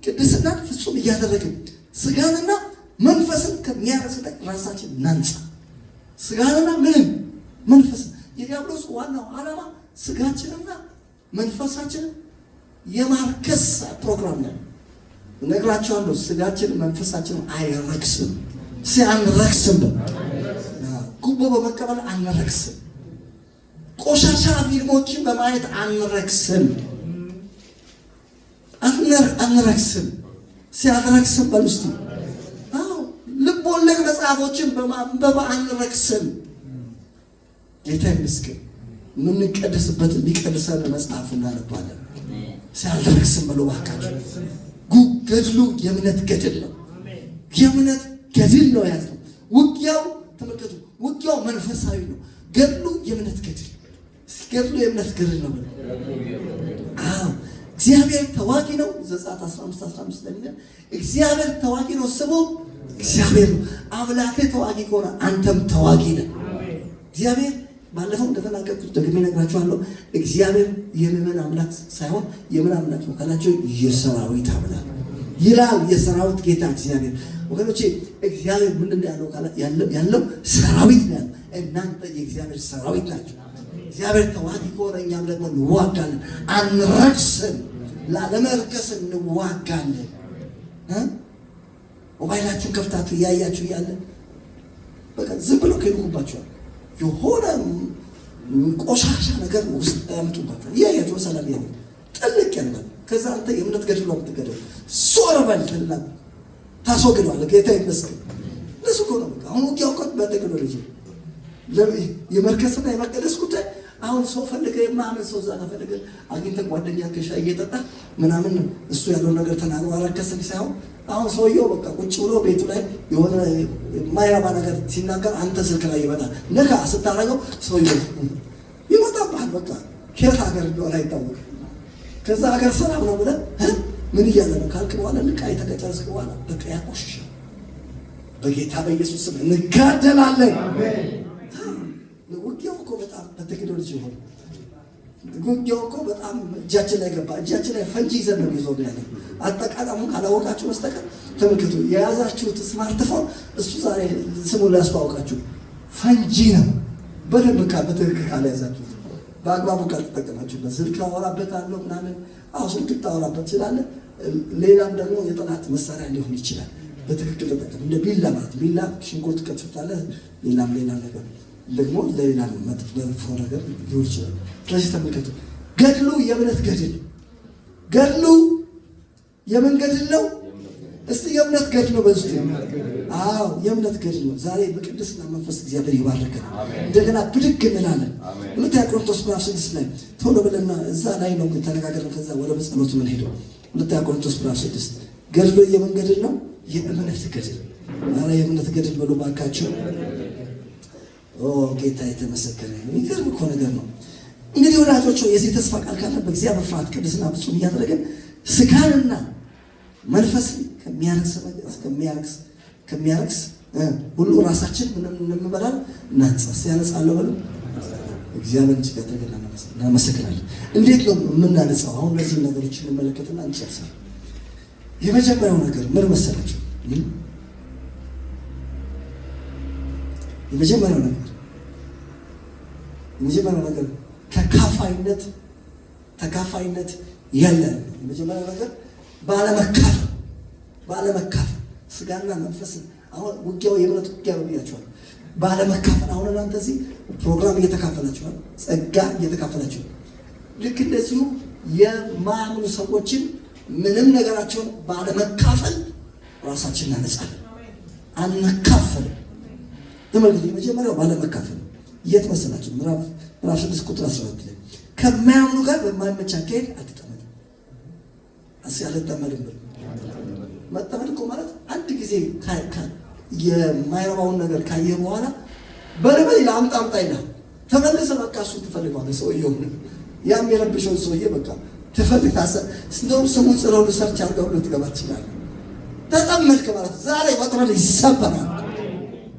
ቅድስናን ፍጹም እያደረግን ስጋንና መንፈስን ከሚያረክስ ራሳችን እናንጻ። ስጋንና ምንም መንፈስን የዲያብሎስ ዋናው ዓላማ ስጋችንና መንፈሳችንን የማርከስ ፕሮግራም ነው። እነግራቸዋለሁ። ስጋችን መንፈሳችን አይረክስም። ሲያንረክስም ጉቦ በመቀበል አንረክስም። ቆሻሻ ፊልሞችን በማየት አንረክስም። አንረክስም። ሲያንረክስም በልስቲ ልብ ወለድ መጽሐፎችን በማንበብ አንረክስም። ጌታ ይመስገን። የምንቀደስበት የሚቀድሰን መጽሐፍ እናነባለን። ሲያንረክስም በሉ እባካችሁ። ገድሉ የእምነት ገድል ነው። የእምነት ገድል ነው ያለው። ውጊያው ተመልከቱ፣ ውጊያው መንፈሳዊ ነው። ገድሉ የእምነት ገድል። ገድሉ የእምነት ገድል ነው። እግዚአብሔር ተዋጊ ነው። ዘጸአት 15:15 ላይ እግዚአብሔር ተዋጊ ነው። ስሙ እግዚአብሔር ነው። አምላክህ ተዋጊ ከሆነ አንተም ተዋጊ ነህ። እግዚአብሔር ባለፈው እንደተናገርኩት ደግሜ እነግራችኋለሁ። እግዚአብሔር የምዕመን አምላክ ሳይሆን የምን አምላክ ነው ካላችሁ የሰራዊት አምላክ ይላል። የሰራዊት ጌታ እግዚአብሔር። ወገኖቼ እግዚአብሔር ምንድን ነው ያለው? ሰራዊት ነው ያለው። እናንተ የእግዚአብሔር ሰራዊት ናቸው። እግዚአብሔር ተዋጊ ከሆነ እኛም ደግሞ እንዋጋለን። አንረክስም። ላለመርከስ እንዋጋለን። ሞባይላችሁን ከፍታችሁ እያያችሁ እያለ በቃ ዝም ብሎ ከይሉባችኋል። የሆነ ቆሻሻ ነገር ውስጥ ያመጡባችኋል። እያያችሁ በሰላም ያለ ጥልቅ ያለ ከዛ አንተ የእምነት ገድል ነው የምትገደው። ዞር በል ትልና ታስወግደዋለህ። ጌታ ይመስገን። እሱ እኮ ነው አሁን ውጊያው እኮ በቴክኖሎጂ የመርከስና የመቀደስ ጉዳይ። አሁን ሰው ፈልገ የማያምን ሰው እዛ ፈልገ አግኝተህ ጓደኛ ከሻይ እየጠጣ ምናምን እሱ ያለው ነገር ተናግሮ አረከስን ሳይሆን አሁን ሰውየው በቃ ቁጭ ብሎ ቤቱ ላይ የሆነ የማይረባ ነገር ሲናገር አንተ ስልክ ላይ ይመጣል። ነካ ስታረገው ሰውየው ይመጣብሃል። በቃ ከየት ሀገር እንደሆነ አይታወቅም። ከዛ ሀገር ሰላም ነው ብለህ ምን እያለ ነው ካልክ በኋላ ልክ አይተከጨረስክ በኋላ በቃ ያቆሽሻል። በጌታ በኢየሱስ ስም እንጋደላለን። ውጊያው እኮ በጣም በቴክኖሎጂ ሆነ። ውጊያው እኮ በጣም እጃችን ላይ ገባ። እጃችን ላይ ፈንጂ ይዘን ነው ይዞ ያለ። አጠቃቀሙን ካላወቃችሁ በስተቀር ተመልከቱ። የያዛችሁት ስማርትፎን እሱ ዛሬ ስሙን ላስተዋውቃችሁ ፈንጂ ነው። በደንብ በትክክል ካልያዛችሁት በአግባቡ ካልተጠቀማችሁበት ስልክ አወራበታለሁ ምናምን ስልክ ታወራበት ትችላለህ። ሌላም ደግሞ የጠላት መሳሪያ ሊሆን ይችላል። በትክክል ተጠቀም። እንደ ቢላ ማለት ቢላ ሽንኩርት ከትፍታለህ፣ ሌላ ነገር ደግሞ ለሌላ መጥፎ ነገር ሊሆን ይችላል። ስለዚህ ተመልከቱ፣ ገድሉ የእምነት ገድል ገድሉ የምን ገድል ነው? እስቲ የእምነት ገድል ነው በዚህ የእምነት ገድል ነው። ዛሬ በቅድስና መንፈስ እግዚአብሔር ይባርከናል። እንደገና ብድግ እንላለን። ሁለተኛ ቆሮንቶስ ምዕራፍ 6 ላይ ቶሎ ብለና እዛ ላይ ነው ተነጋግረን ከዛ ወደ ጸሎቱ ምን ሄደው ሁለተኛ ቆሮንቶስ ምዕራፍ 6 ገድሉ የምን ገድል ነው? የእምነት ገድል። ዛሬ የእምነት ገድል በሉ ባካችሁ። ጌታ የተመሰገነ ነው። የሚገርም እኮ ነገር ነው። እንግዲህ ወዳጆች የዚህ ተስፋ ቃል ካለ በእግዚአብሔር ፍርሃት ቅድስና ፍጹም እያደረግን ስጋንና መንፈስን ከሚያረክስ ሁሉ ራሳችን እንበላል እናንጻስ ያነጻለሁ በሉ። እግዚአብሔር እጅግ አድርገን እናመሰግናለን። እንዴት ነው የምናነጻው? አሁን እነዚህ ነገሮች እንመለከትና እንጨርሳለን። የመጀመሪያው ነገር ምን መሰላችሁ? የመጀመሪያው ነገር ተካፋይነት ያለን። የመጀመሪያው ነገር ባለመካፈል ስጋና መንፈስን። አሁን ውጊያው የእምነት ውጊያ ነው ብያችኋለሁ። ባለመካፈል አሁን እናንተ እዚህ ፕሮግራም እየተካፈላችኋል፣ ጸጋ እየተካፈላችሁ። ልክ እንደዚሁ የማያምኑ ሰዎችን ምንም ነገራቸውን ባለመካፈል ራሳችን እናነጻለን። አንካፈልም። ተመልከቱ፣ የመጀመሪያው ባለመካፈል የት መሰላችሁ? ምዕራፍ 6 ቁጥር 12 ላይ ከማያምኑ ጋር በማይመች አካሄድ አትጠመዱ። አልጠመድም ብሎ መጠመድ እኮ ማለት አንድ ጊዜ የማይረባውን ነገር ካየ በኋላ በለበል ለአምጣ ይላል። ተመለሰ በቃ እሱን ትፈልገዋለህ። ሰውየው ያም የረብሸውን ሰውዬ በቃ ትፈልግ እንደውም ስሙን ጽረው ሰርች አድርገው ልትገባ ትችላለህ። ተጠመድክ ማለት ዛሬ ወጥመድ ይሰበራል።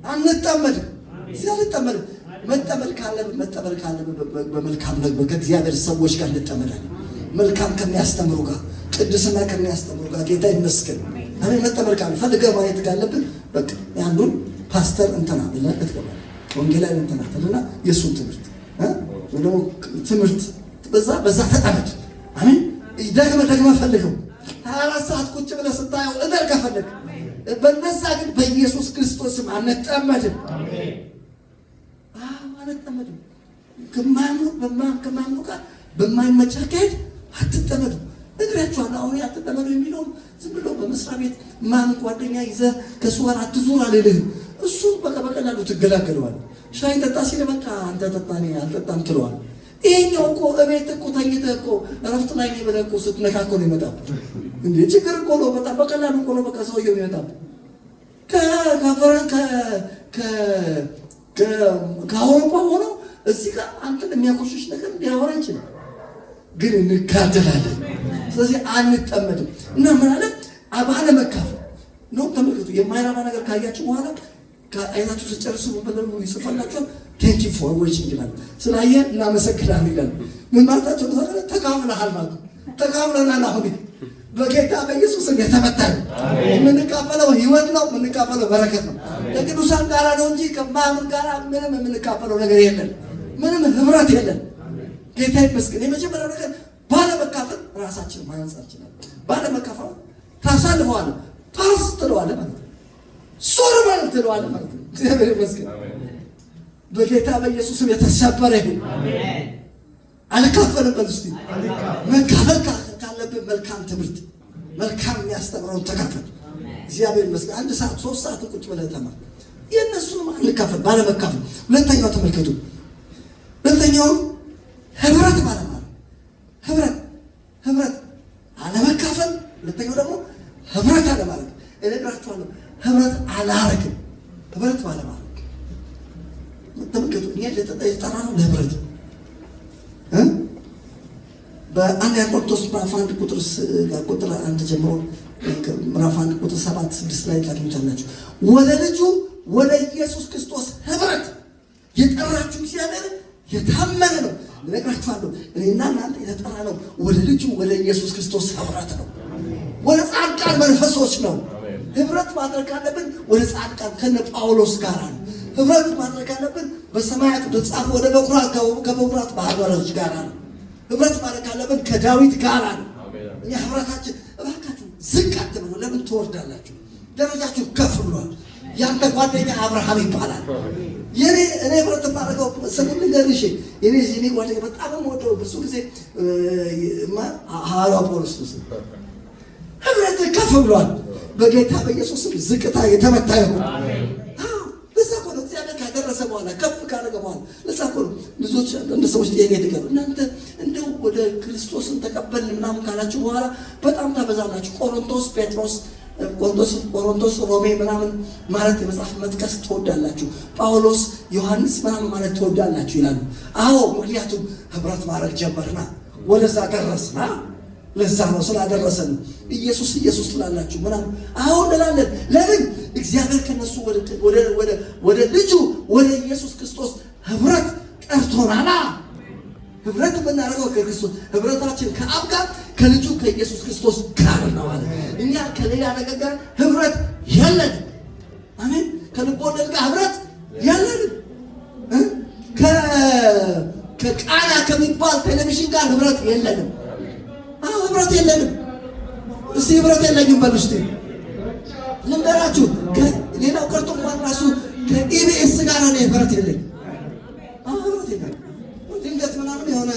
አንጠመድም። መጠመድ ካለብን በመልካም ነገር ከእግዚአብሔር ሰዎች ጋር እንጠመዳለን። መልካም ከሚያስተምሩ ጋር፣ ቅድስና ከሚያስተምሩ ጋር። ጌታ ይመስገን። አሜን። መጠመድ ፈልገህ ማየት ካለብን በቃ ያንዱን ፓስተር እንትና ብለህ ትገባለህ። ወንጌላዊ እንትና ትልና የእሱን ትምህርት ደግሞ ትምህርት በዛ ተጠመድ። አሜን። ደግመህ ፈልገው 24 ሰዓት ቁጭ ብለህ ስታየው እደር ከፈለግ በነዛ ግን በኢየሱስ ክርስቶስም አንጠመድም። አንጠመድም። ከማያምኑ ጋር በማይመች አካሄድ አትጠመዱ። እግራችኋል። አሁን አትጠመዱ የሚለውን ዝም ብሎ በመስሪያ ቤት ማን ጓደኛ ይዘህ ከእሱ ጋር አትዙር አልልህም። እሱ በቀላሉ ትገላገለዋለህ። ሻይ ጠጣ ሲል በቃ አንተ ጠጣ እኔ አልጠጣም ትለዋለህ። ይሄኛው እኮ እቤት እኮ ተኝተህ እኮ እረፍት ላይ ነው ብለህ እኮ ስትነካ እኮ ነው ይመጣል። እንዴ ችግር እኮ ነው። በጣም በቀላሉ እኮ ነው። በቃ ሰውየው ይመጣል። ከአውሮፓ ሆኖ እዚህ ጋር አንተን የሚያቆሽሽ ነገር ሊያወራ ይችላል፣ ግን እንጋደላለን። ስለዚህ አንጠመድም እና ምን አለ ባለመካፈል ነው። ተመልከቱ፣ የማይረባ ነገር ካያችሁ በኋላ አይናችሁ ስጨርሱ በደንብ ይጽፋላችሁ። ቴንክ ዩ ፎር ዋቺንግ ይላል። ስላየን እናመሰግናለን ይላል። ምን ማለታቸው ነው? ተካፍለሃል ማለት ነው። ተካፍለናል። አሁን በጌታ በኢየሱስ ስም የተመታን የምንካፈለው ህይወት ነው። የምንካፈለው በረከት ነው። ከቅዱሳን ጋር ነው እንጂ ከማያምን ጋር ምንም የምንካፈለው ነገር የለን። ምንም ህብረት የለን። ጌታ ይመስገን። የመጀመሪያው ነገር ባለመካፈል ራሳችን ማንጻት ይችላል። ባለመካፈል ታሳልፈዋለህ፣ ፓስ ትለዋለህ ማለት ነው። ሶር ማለት ትለዋለህ ማለት ነው። እግዚአብሔር ይመስገን። በጌታ በኢየሱስ ስም የተሰበረ ይሁን። አሜን። አልካፈልም በል እስቲ። መካፈል ካለብን መልካም ትምህርት መልካም የሚያስተምረውን ተካፈል። እግዚአብሔር ይመስገን። 1 ሰዓት 3 ሰዓት ቁጭ ብለህ ተማር። የእነሱንም አንካፈል፣ ባለመካፈል። ሁለተኛው ተመልከቱ። ሁለተኛው ህብረት ባለማለት ህብረት አለመካፈል። ሁለተኛው ደግሞ ህብረት አለማለት። እነግራችኋለሁ፣ ህብረት አላረግም። ህብረት ባለማለት ተመልከቱ። እኛ የተጠራነው ለህብረት በአንደኛ ቆሮንቶስ ምዕራፍ 1 ቁጥር 1 ጀምሮ ምዕራፍ 1 ቁጥር 7-6 ላይ ታገኙታላችሁ። ወደ ልጁ ወደ ኢየሱስ ክርስቶስ ህብረት የጠራችሁ እግዚአብሔር የታመነ ነው። እነግራችኋለሁ፣ እኔና እናንተ የተጠራነው ወደ ልጁ ወደ ኢየሱስ ክርስቶስ ህብረት ነው። ወደ ጻድቃን መንፈሶች ነው። ህብረት ማድረግ አለብን። ወደ ጻድቃን ከነ ጳውሎስ ጋር ነው ህብረት ማድረግ አለብን። በሰማያት በተጻፈ ወደ በኩራት ከበኩራት ማህበሮች ጋር ነው። ህብረት ማለት ካለብን ከዳዊት ጋር ነው። እኛ ህብረታችን እባካችሁ ዝቅ አትበሉ። ለምን ትወርዳላችሁ? ደረጃችሁ ከፍ ብሏል። ያንተ ጓደኛ አብርሃም ይባላል። እኔ ህብረት ማድረገው ስሙን ንገርሽ የኔ ጓደኛ በጣም ወደው ብዙ ጊዜ ሐዋርያው ጳውሎስ ህብረት ከፍ ብሏል። በጌታ በኢየሱስ ስም ዝቅታ የተመታ ይሁን። ለዛ እኮ ነው እግዚአብሔር ካደረሰ በኋላ ከፍ ካደረገ በኋላ ለዛ እኮ ነው ብዙዎች እንደ ሰዎች ጥያቄ ተቀበሉ። እናንተ እንደው ወደ ክርስቶስን ተቀበልን ምናምን ካላችሁ በኋላ በጣም ታበዛላችሁ። ቆሮንቶስ፣ ሮሜ ምናምን ማለት የመጽሐፍ መጥቀስ ትወዳላችሁ። ጳውሎስ፣ ዮሐንስ ምናምን ማለት ትወዳላችሁ ይላሉ። አዎ ምክንያቱም ህብረት ማድረግ ጀመርና ወደዛ ደረስና ለዛ ነው ስላደረሰን ኢየሱስ ትላላችሁ ምናምን አሁን እንላለን። ለምን እግዚአብሔር ከነሱ ወደ ልጁ ወደ ኢየሱስ ክርስቶስ ህብረት ጠርቶናል። ህብረት የምናደርገው ከክርስቶስ ህብረታችን ከአብ ጋር ከልጁ ከኢየሱስ ክርስቶስ ጋር ነው ማለት። እኛ ከሌላ ነገር ጋር ህብረት የለንም። አሜን። ከልቦለድ ጋር ህብረት የለንም። ከቃና ከሚባል ቴሌቪዥን ጋር ህብረት የለንም። ህብረት የለንም። እስቲ ህብረት የለኝም በሉ እስቲ ልንገራችሁ። ሌላው ቀርቶ እንኳን ራሱ ከኢቢኤስ ጋር ነው ህብረት የለኝም። ህብረት የለኝም። ድንገት ምናምን የሆነ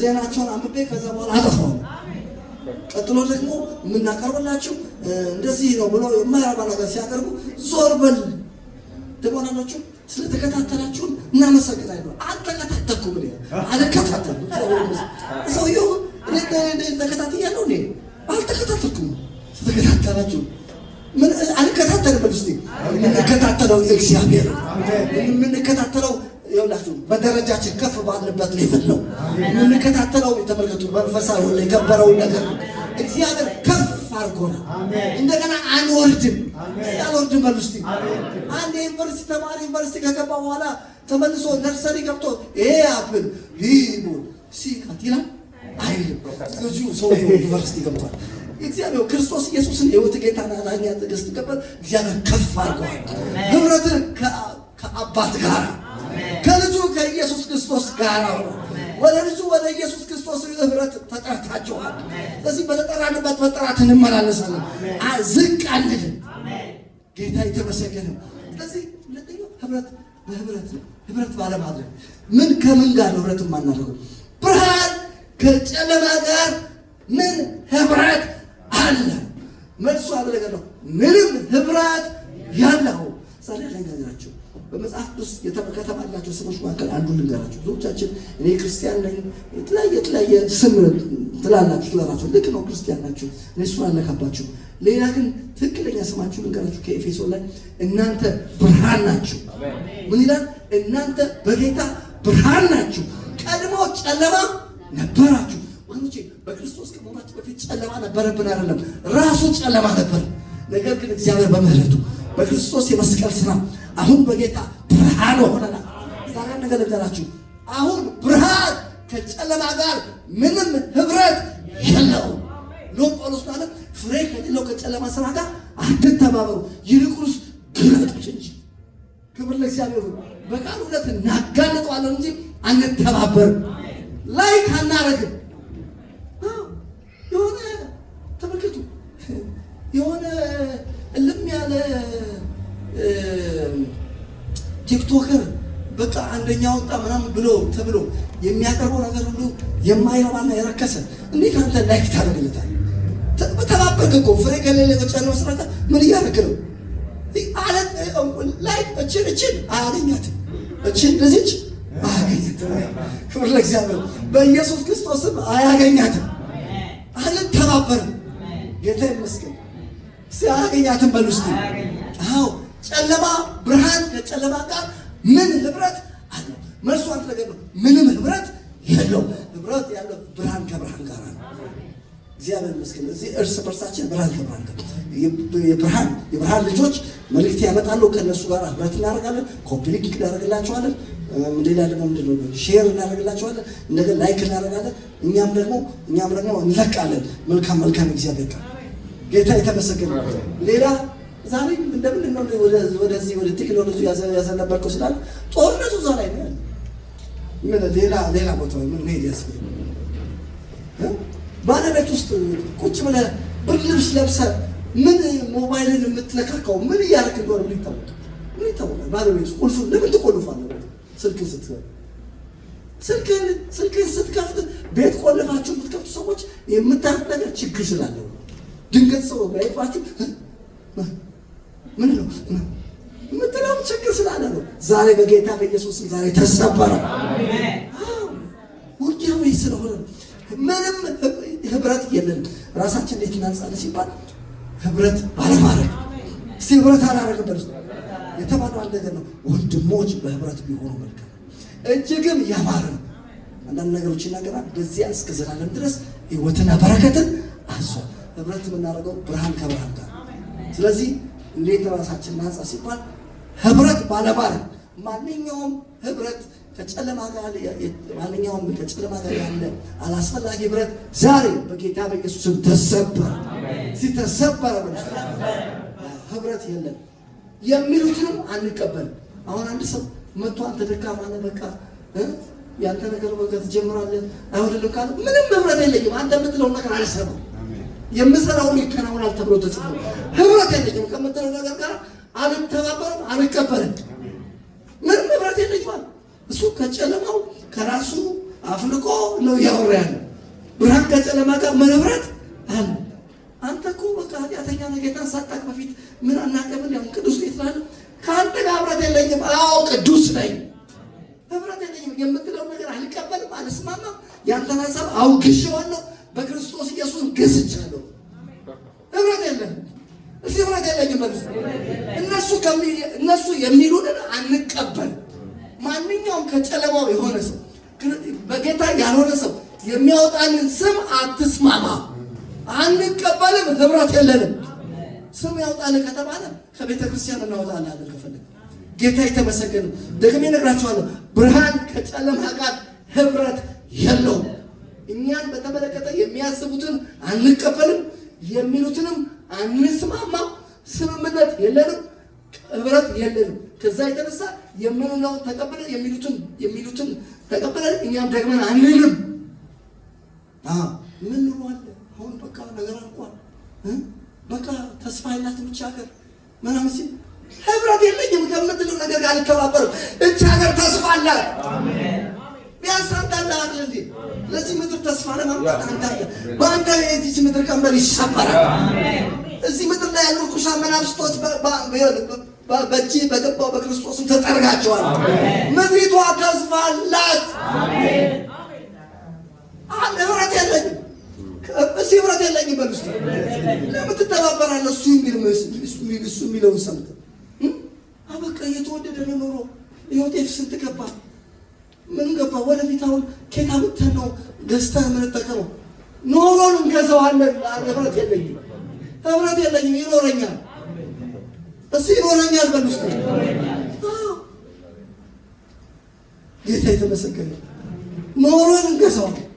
ዜናቸውን አንብቤ ከዛ በኋላ አጠፋው። ቀጥሎ ደግሞ የምናቀርብላችሁ እንደዚህ ነው ብሎ የማያባ ነገር ሲያቀርቡ ዞር በል ደሞናችሁ ስለተከታተላችሁን እናመሰግናለን። አልተከታተልኩም እኔ አልከታተልኩም። ሰውየው ተከታትያለሁ እንዴ? አልተከታተልኩም። ስለተከታተላችሁ ምን አልከታተልም። በልስቲ የምንከታተለው እግዚአብሔር የምንከታተለው ይኸውላችሁ በደረጃችን ከፍ ባለበት ሌቭል ነው የምንከታተለው። የተመልከቱ መንፈሳዊ ሁሉ የከበረውን ነገር እግዚአብሔር ከፍ አድርጎናል። እንደገና አንወርድም። ያልወርድም በሉ እስቲ። አንድ ዩኒቨርሲቲ ተማሪ ዩኒቨርሲቲ ከገባ በኋላ ተመልሶ ነርሰሪ ገብቶ ይሄ አፕል ሊሙን ሲካት ይላል አይልም። እዚሁ ሰው ዩኒቨርሲቲ ገብቷል። እግዚአብሔር ክርስቶስ ኢየሱስን የሕይወት ጌታና ዳኛ ትዕግስት ገበት እግዚአብሔር ከፍ አድርጓል። ህብረትን ከአባት ጋር ከልጁ ከኢየሱስ ክርስቶስ ጋር ነው። ወደ ልጁ ወደ ኢየሱስ ክርስቶስ ህብረት ተጠርታችኋል። ስለዚህ በተጠራንበት መጠራት እንመላለሳለን። ዝቅ አንልም። ጌታ የተመሰገነ። ስለዚህ ሁለተኛው ህብረት ባለማድረግ ምን ከምን ጋር ህብረት የማናደርገው? ብርሃን ከጨለማ ጋር ምን ህብረት አለ? መልሱ አደረገ ነው። ምንም ህብረት ያለው ዛሬ ላይ ነገራቸው በመጽሐፍ ቅዱስ ከተባላቸው ስሞች መካከል አንዱን ልንገራችሁ። ብዙዎቻችን እኔ ክርስቲያን ነኝ የተለያየ ስም ትላላችሁ ትላላችሁ። ልክ ነው፣ ክርስቲያን ናችሁ። እኔ እሱን አልነካባችሁ። ሌላ ግን ትክክለኛ ስማችሁ ልንገራችሁ። ከኤፌሶን ላይ እናንተ ብርሃን ናችሁ። ምን ይላል? እናንተ በጌታ ብርሃን ናችሁ፣ ቀድሞ ጨለማ ነበራችሁ። ወንዶቼ በክርስቶስ ከመሆናችሁ በፊት ጨለማ ነበረብን አይደለም፣ ራሱ ጨለማ ነበር። ነገር ግን እግዚአብሔር በምህረቱ በክርስቶስ የመስቀል ስራ አሁን በጌታ ብርሃን ሆነናል። ዛሬ ነገር ልንገራችሁ፣ አሁን ብርሃን ከጨለማ ጋር ምንም ህብረት የለውም። ጳውሎስ ማለት ፍሬ ከሌለው ከጨለማ ስራ ጋር አትተባበሩ፣ ይልቁንስ ግለጡት እንጂ። ክብር ለእግዚአብሔር። በቃል እውነት እናጋልጠዋለን እንጂ አንተባበርም። ላይክ አናረግም። የሆነ ተመልከቱ፣ የሆነ እልም ያለ ቲክቶከር በቃ አንደኛ ወጣ ምናምን ብሎ ተብሎ የሚያቀርበው ነገር ሁሉ የማይረባና የረከሰ እንዴት አንተ ላይክ ታደርግለታል? ተባበርክ እኮ ፍሬ ከሌለ ጨለማ ስራ ምን እያደረክ ነው? ላይክ እችን አያገኛትም። እችን ለዚች አያገኛትም። ክብር ለእግዚአብሔር። በኢየሱስ ክርስቶስም አያገኛትም። አንተባበርም። ጌታ ይመስገን። ሲያገኛትም በሉ እስቲ። አዎ ጨለማ ብርሃን ከጨለማ ጋር ምን ህብረት አለው? መልሱ አንድ ነገር ነው። ምንም ህብረት የለው። ህብረት ያለው ብርሃን ከብርሃን ጋር ነው። እግዚአብሔር ይመስገን። እዚህ እርስ በርሳችን ብርሃን ከብርሃን ጋር የብርሃን ልጆች መልእክት ያመጣሉ። ከእነሱ ጋር ህብረት እናደርጋለን። ኮፒ ሊንክ እናደርግላቸዋለን። ሌላ ደግሞ ምንድን ነው ሼር እናደርግላቸዋለን። እንደገና ላይክ እናደርጋለን። እኛም ደግሞ እንለቃለን። መልካም እግዚአብሔር ቃል ጌታ የተመሰገነ። ሌላ ዛሬ እንደምን ነው ወደዚህ ወደ ቴክኖሎጂ ያዘነበርከው ስላለ ጦርነቱ እዛ ላይ ነው። ምን ሌላ ቦታ ምን ሄድ ያስፈልግ ባለቤት ውስጥ ቁጭ ብለህ ብርድ ልብስ ለብሰህ ምን ሞባይልን የምትለካካው ምን እያደረክ እንደሆነ ምን ይታወቃል? ባለቤት ውስጥ ቁልፉን ለምን ትቆልፋለህ? ስልክህን ስትከፍት ቤት ቆልፋችሁ የምትከፍቱ ሰዎች የምታዩት ነገር ችግር ስላለው ድንገት ሰው ባይባችሁ ምን ነው የምትለው ችግር ስላለ ነው። ዛሬ በጌታ በኢየሱስ ስም ዛሬ ተሰበረ። ውጊያው ስለሆነ ምንም ህብረት የለንም። ራሳችን እንዴት እናንጻለን ሲባል ህብረት ባለማድረግ እስቲ ህብረት አላደረግበት የተባለው አንድ ነገር ነው። ወንድሞች በህብረት ቢሆኑ መልካም እጅግም ያማረ ነው። አንዳንድ ነገሮች ይናገራል። በዚያ እስከ ዘላለም ድረስ ህይወትና በረከትን አዟል። ህብረት የምናደርገው ብርሃን ከብርሃን ጋር። ስለዚህ እንዴት ራሳችን እናንጻ ሲባል ህብረት ባለማድረግ ማንኛውም ህብረት ከጨለማ ጋር ያለ አላስፈላጊ ህብረት ዛሬ በጌታ በኢየሱስ ስም ተሰበረ። ሲተሰበረ ህብረት የለም የሚሉትንም አንቀበል። አሁን አንድ ሰው መጥቶ አንተ ደካማ ነህ በቃ ያንተ ነገር በቃ ትጀምራለህ አይሆንልም ካለ ምንም ህብረት የለኝም አንተ የምትለው ነገር አልሰማም። የምሰራው ይከናወናል ተብሎ ተጽፎ ህብረት የለኝም ከምትለው ነገር ጋር አልተባበርም አልቀበልም። ምንም ህብረት የለኝም። እሱ ከጨለማው ከራሱ አፍልቆ ነው ያወራ ያለው። ብርሃን ከጨለማ ጋር ምን ህብረት አለ? አንተ እኮ በቃ ኃጢአተኛ ነህ ጌታን ሳታውቅ በፊት ምን አናውቅም ያው ቅዱስ ነህ ትላለህ። ከአንተ ጋር ህብረት የለኝም። አዎ ቅዱስ ነኝ። ህብረት የለኝም የምትለው ነገር አልቀበልም አልስማማም። ያንተን ሀሳብ አውግዤዋለሁ በክርስቶስ ኢየሱስ ገዝቻለሁ። ህብረት የለኝም። እዚህ ህብረት የለኝም ማለት እነሱ የሚሉንን አንቀበል። ማንኛውም ከጨለማው የሆነ ሰው በጌታ ያልሆነ ሰው የሚያወጣንን ስም አትስማማ። አንቀበልም። ህብረት የለንም። ስም ያውጣልን ከተባለ ከቤተ ክርስቲያን እናወጣለን ከፈለግን። ጌታ የተመሰገነ። ደግሜ እነግራችኋለሁ ብርሃን ከጨለማ ጋር ህብረት የለውም። እኛን በተመለከተ የሚያስቡትን አንቀበልም፣ የሚሉትንም አንስማማም። ስምምነት የለንም፣ ህብረት የለንም። ከዛ የተነሳ የምንለውን ተቀበለን የሚሉትን ተቀበለን እኛም ደግመን አንልም። ምን ነው አሁን በቃ ነገር አልቋል በቃ ተስፋ ያላት ብቻ ሀገር ምናምን ሲል ህብረት የለኝም ከምትለው ነገር ጋር አልተባበርም። እቺ ሀገር ተስፋ አላት። ቢያንስ አንተ አለ እንዴ ለዚህ ምድር ተስፋ ለማምጣት አንተ አለ። በአንተ የዚህ ምድር ቀንበር ይሰበራል። እዚህ ምድር ላይ ያሉ ቁሳን መናፍስቶች በእጅ በገባው በክርስቶስም ተጠርጋቸዋል። ምድሪቷ ተስፋ አላት። ህብረት የለኝም እዚህ ህብረት የለኝም በል ውስጥ ለምን ትተባበራለህ? እሱ የሚለውን ሰምተህ በቃ እየተወደደ ነው ኑሮ። ጤፍ ስንት ገባ? ምን ገባ? ወደፊት አሁን ኬክ አምጥተን ነው ገዝተህ የምንጠቀመው። ኖሮን እንገዛዋለን። ህብረት የለኝም ይኖረኛል። እሱ ይኖረኛል በል ውስጥ ጌታ የተመሰገነ። ኖሮን እንገዛዋለን።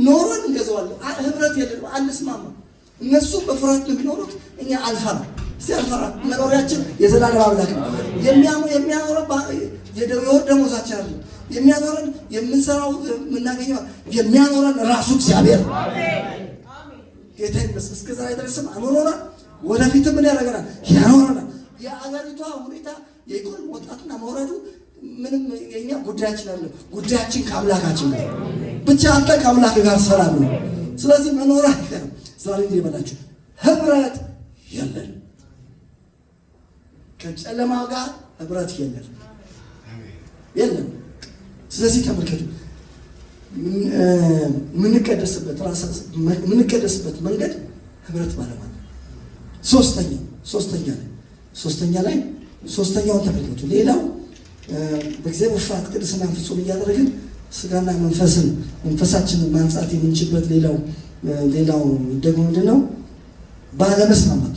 ኖሮን እንገዛዋለን። ህብረት የለንም፣ አንስማማም። እነሱ በፍርሃት ነው የሚኖሩት፣ እኛ አልፈራ። ሲያልፈራ መኖሪያችን የዘላለም አምላክ ነው። የሚያኖረን የወር ደመወዛችን አይደለም። የሚያኖረን የምንሰራው የምናገኘው የሚያኖረን ራሱ እግዚአብሔር ነው። ጌታ ይመስገን። እስከ ዛሬ ድረስም አኖረናል። ወደፊትም ምን ያደርገናል? ያኖረናል። የአገሪቷ ሁኔታ የኢኮኖሚ ወጣቱና መውረዱ ምንም የኛ ጉዳያችን አለ። ጉዳያችን ከአምላካችን ጋር ብቻ። አንተ ከአምላክ ጋር ሰላም ነው። ስለዚህ መኖር አይቀርም። ዛሬ እንዲህ በላችሁ ህብረት የለን፣ ከጨለማ ጋር ህብረት የለን። ስለዚህ ተመልከቱ፣ የምንቀደስበት መንገድ ህብረት ባለማድረግ። ሶስተኛውን ተመልከቱ። ሌላው በእግዚአብሔር ፍርሃት ቅድስናን ፍጹም እያደረግን ስጋና መንፈሳችንን ማንጻት የምንችልበት ሌላው ደግሞ ምንድን ነው? ባለመስማማት።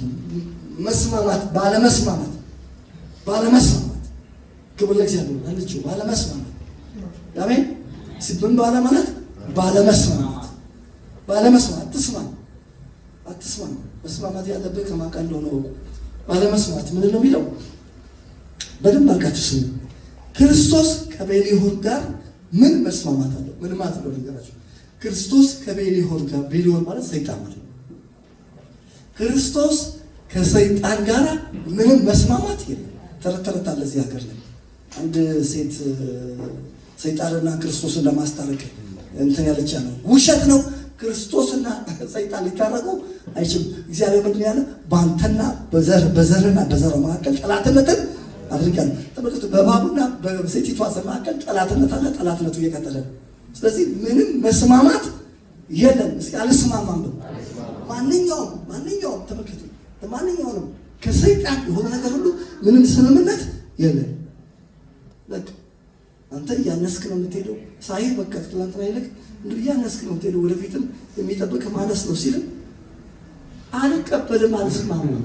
ክብር ለእግዚአብሔር። አለችው ባለመስማማት። አሜን። ሲብን ባለመስማማት። አትስማ አትስማማ። መስማማት ያለብህ ከማን ጋር እንደሆነ ወቁ። ባለመስማት ምንድን ነው የሚለው? በደንብ አድርጋችሁ ስሙ። ክርስቶስ ከቤልሆር ጋር ምን መስማማት አለው? ምን ማለት ነው ነገራችሁ? ክርስቶስ ከቤልሆር ጋር፣ ቤልሆር ማለት ሰይጣን ማለት ነው። ክርስቶስ ከሰይጣን ጋር ምንም መስማማት የለም። ተረት አለ እዚህ ሀገር ላይ አንድ ሴት ሰይጣንና ክርስቶስን ለማስታረቅ እንትን ያለች ነው። ውሸት ነው። ክርስቶስና ሰይጣን ሊታረቁ አይችልም። እግዚአብሔር ምንድን ያለ? በአንተና በዘርና በዘሯ መካከል ጠላትነትን አድርጋለሁ። ተመልከቱ፣ በእባቡና በሴቲቷ ዘር መካከል ጠላትነት አለ። ጠላትነቱ እየቀጠለ ነው። ስለዚህ ምንም መስማማት የለም። እስኪ አልስማማም ነው። ማንኛውም ተመልከቱ፣ ማንኛውንም ከሰይጣን የሆነ ነገር ሁሉ ምንም ስምምነት የለም። በቃ አንተ እያነስክ ነው የምትሄደው። ሳይህ በቃ ትላንትና ይልቅ እንዲሁ እያነስክ ነው የምትሄደው። ወደፊትም የሚጠብቅ ማነስ ነው ሲልም አልቀበልም፣ አልስማማም።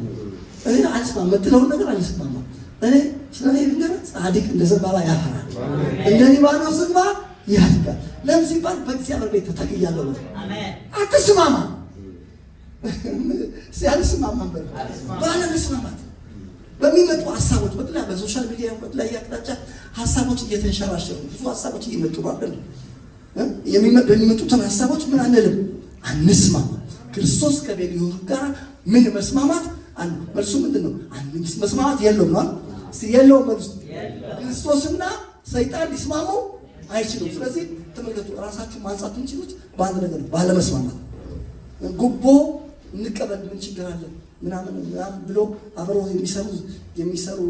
እኔ አልስማማም የምትለውን ነገር አልስማማም። እኔ ስለ እኔ ልንገርህ፣ ጻድቅ እንደ ዘንባባ ያፈራል፣ እንደ ሊባኖስ ዝግባ ያድጋል። ለምን ሲባል በእግዚአብሔር ቤት ተተክያለሁ። አትስማማ፣ አልስማማም። ባለመስማማት በሚመጡ ሀሳቦች በተለይ በሶሻል ሚዲያ በተለያየ አቅጣጫ ሀሳቦች እየተንሸራሸሩ ብዙ ሀሳቦች እየመጡ ባለን በሚመጡትን ሀሳቦች ምን አንልም፣ አንስማማ። ክርስቶስ ከቤልሆር ጋር ምን መስማማት አለ? መልሱ ምንድን ነው? መስማማት የለውም ነው። የለውም መልሱ። ክርስቶስና ሰይጣን ሊስማሙ አይችሉም። ስለዚህ ተመልከቱ፣ ራሳችሁ ማንጻት የምችሉት በአንድ ነገር ነው፣ ባለመስማማት። ጉቦ እንቀበል ምን ችግር አለ ምናምን ብሎ አብረው የሚሰሩ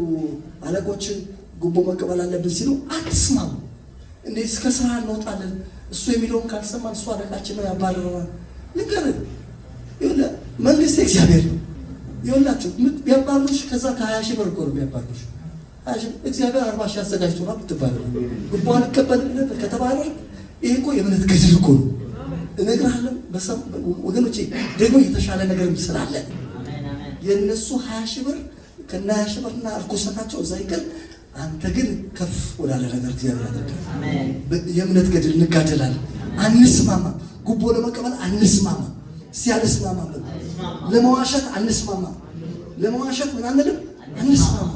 አለቆችን ጉቦ መቀበል አለብን ሲሉ አትስማሙ። እንዴት እስከ ስራ እንወጣለን? እሱ የሚለውን ካልሰማን እሱ አለቃችን ነው ያባረረናል። ንገርን። ይኸውልህ መንግስት እግዚአብሔር ነው። ይኸውላችሁ ቢያባሩሽ ከዛ ከ20 ሺህ ብር እኮ ነው ቢያባሩሽ። እግዚአብሔር 40 ሺህ አዘጋጅቶ ነው ብትባረር፣ ጉቦ አልቀበልም ከተባረር ይሄ እኮ የእምነት ገድል እኮ ነው። እነግርሃለሁ ወገኖቼ፣ ደግሞ የተሻለ ነገርም ስላለ የእነሱ 20 ሺህ ብር ከና 20 ሺህ ብርና እርኩሰታቸው እዛ ይቀር። አንተ ግን ከፍ ወዳለ ነገር እግዚአብሔር ያደርጋል። የእምነት ገድል እንጋደላለን። አንስማማ። ጉቦ ለመቀበል አንስማማ። ሲያልስማማ ለመዋሸት አንስማማ። ለመዋሸት ምን አንልም፣ አንስማማ።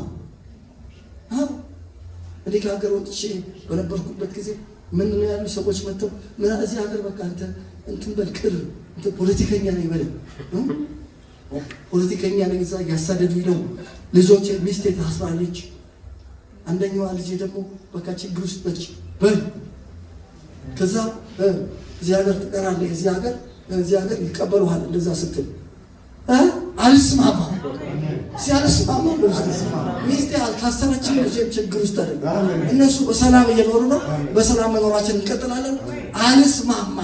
እኔ ከሀገር ወጥቼ በነበርኩበት ጊዜ ምን ነው ያሉ ሰዎች መጥተው ምን እዚህ ሀገር በቃ አንተ እንትን በል ቅር እንትን ፖለቲከኛ ነኝ በል ፖለቲከኛ ነኝ እዛ እያሳደዱኝ ነው። ልጆቼ ሚስቴ ታስራለች። አንደኛዋ ልጄ ደግሞ በቃ ችግር ውስጥ ነች በል ከዛ እዚህ ሀገር ትቀራለህ፣ እዚህ ሀገር ይቀበሉሃል። እንደዛ ስትል አልስማማ። ሲያልስማማ ሚስቴ አልታሰረችም፣ ልጄም ችግር ውስጥ አይደለም። እነሱ በሰላም እየኖሩ ነው። በሰላም መኖራችን እንቀጥላለን። አልስማማ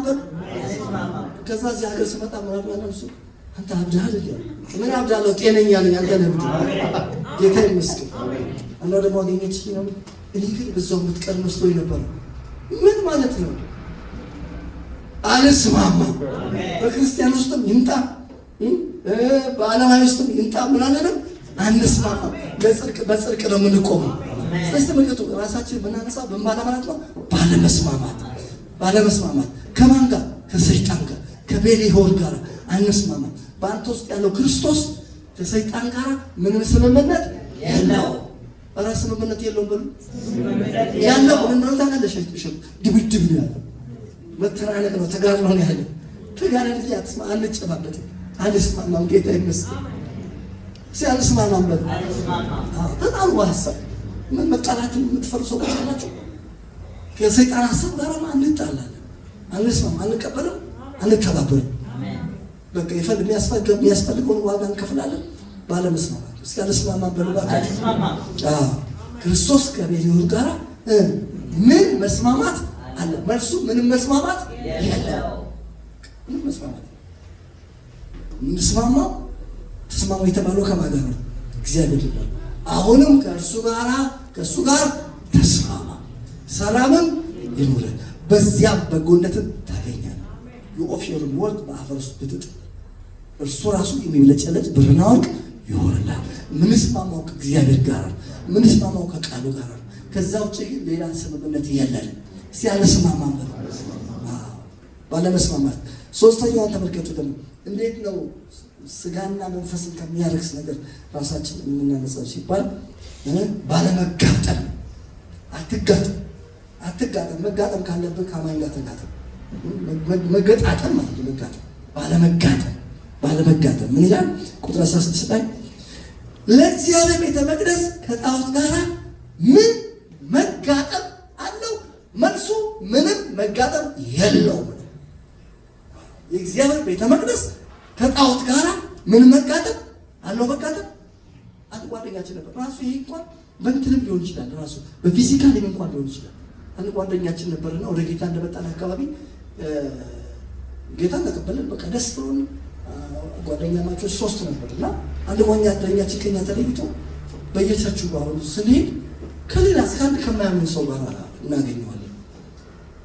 በል ከዛ እዚህ ሀገር ስመጣ ምናምን ያለው እሱ አንተ አብዳል ይላል። ምን አብዳለሁ? ጤነኛ ነኝ። አንተ ነህ ጌታ ይመስገን። እና ደግሞ አገኘች ነው። እኔ ግን በዛው የምትቀር መስሎኝ ነበር። ምን ማለት ነው? አልስማማ። በክርስቲያን ውስጥም ይምጣ በዓለማዊ ውስጥም ይምጣ ምን አለንም አንስማማ። በጽድቅ ነው የምንቆመው። ስለዚህ ተመልከቱ፣ ራሳችን ብናነሳ በማለማለት ነው ባለመስማማት ከማን ጋር? ከሰይጣን ጋር ከቤልሆር ጋር አንስማማ። በአንተ ውስጥ ያለው ክርስቶስ ከሰይጣን ጋር ምንም ስምምነት የለው። ኧረ ስምምነት የለውም በሉ። ያለው ምን ነው ታውቃለሽ? ድብድብ ነው ያለው፣ መተናነቅ ነው፣ ተጋድሎ ነው ያለው። ተጋድሎ ያትስማ አንጨባበጥ አልስማማም። ጌታ ይመስገን። ሲያልስማማም በሉ ተጣሉ። ሀሳብ ምን መጣላትን የምትፈሩ ሰዎች አላችሁ። ከሰይጣን ሀሳብ ጋር አንጣላለን፣ አንስማማ፣ አንቀበልም፣ አንተባበርም። በቃ የሚያስፈልገውን ዋጋ እንከፍላለን ባለመስማማት። እስኪ አልስማማም በሉ ባካችሁ። ክርስቶስ ከቤልሆር ጋር ምን መስማማት አለ? መልሱ ምንም መስማማት የለም። ምንም መስማማት እንስማማው ተስማሙ የተባለው ከማን ጋር ነው? እግዚአብሔር ይላል። አሁንም ከእሱ ጋር ተስማማ፣ ሰላምም ይኑር፣ በዚያም በጎነትን ታገኛለህ። የኦፊርን ወርድ በአፈር ውስጥ ብትጥል እርሱ ራሱ የሚብለጨለጭ ብርና ወርቅ ይሆንልሃል። ምንስማማው ከእግዚአብሔር ጋር፣ ምንስማማው ከቃሉ ጋር። ከዛ ውጭ ግን ሌላ ስምምነት የለን። ሲያለስማማ ባለመስማማት ሶስተኛውን ተመልከቱ ደግሞ እንዴት ነው ስጋና መንፈስን ከሚያረክስ ነገር ራሳችን የምናነጻው ሲባል ባለመጋጠም። አትጋጠም። መጋጠም ካለብህ ከአማኝ ጋር ተጋጠም። መገጣጠም ማለት መጋጠም፣ ባለመጋጠም ምን ይላል? ቁጥር 16 ላይ ለእግዚአብሔር ቤተ መቅደስ ከጣዖት ጋር ምን መጋጠም አለው? መልሱ ምንም መጋጠም የለውም። የእግዚአብሔር ቤተ መቅደስ ከጣዖት ጋር ምን መጋጠም አለው? መጋጠም አንድ ጓደኛችን ነበር። ራሱ ይሄ እንኳን በእንትንም ሊሆን ይችላል፣ ራሱ በፊዚካሊ እንኳን ሊሆን ይችላል። አንድ ጓደኛችን ነበርና ወደ ጌታ እንደመጣን አካባቢ ጌታ ተቀበልን። በቃ ደስ ብሎን ጓደኛ ማቾች 3 ነበርና አንድ ጓደኛችን ከኛ ተለይቶ በየቻችሁ ባሁን ስንሄድ ከሌላ አንድ ከማያምን ሰው ጋር እናገኘዋለን።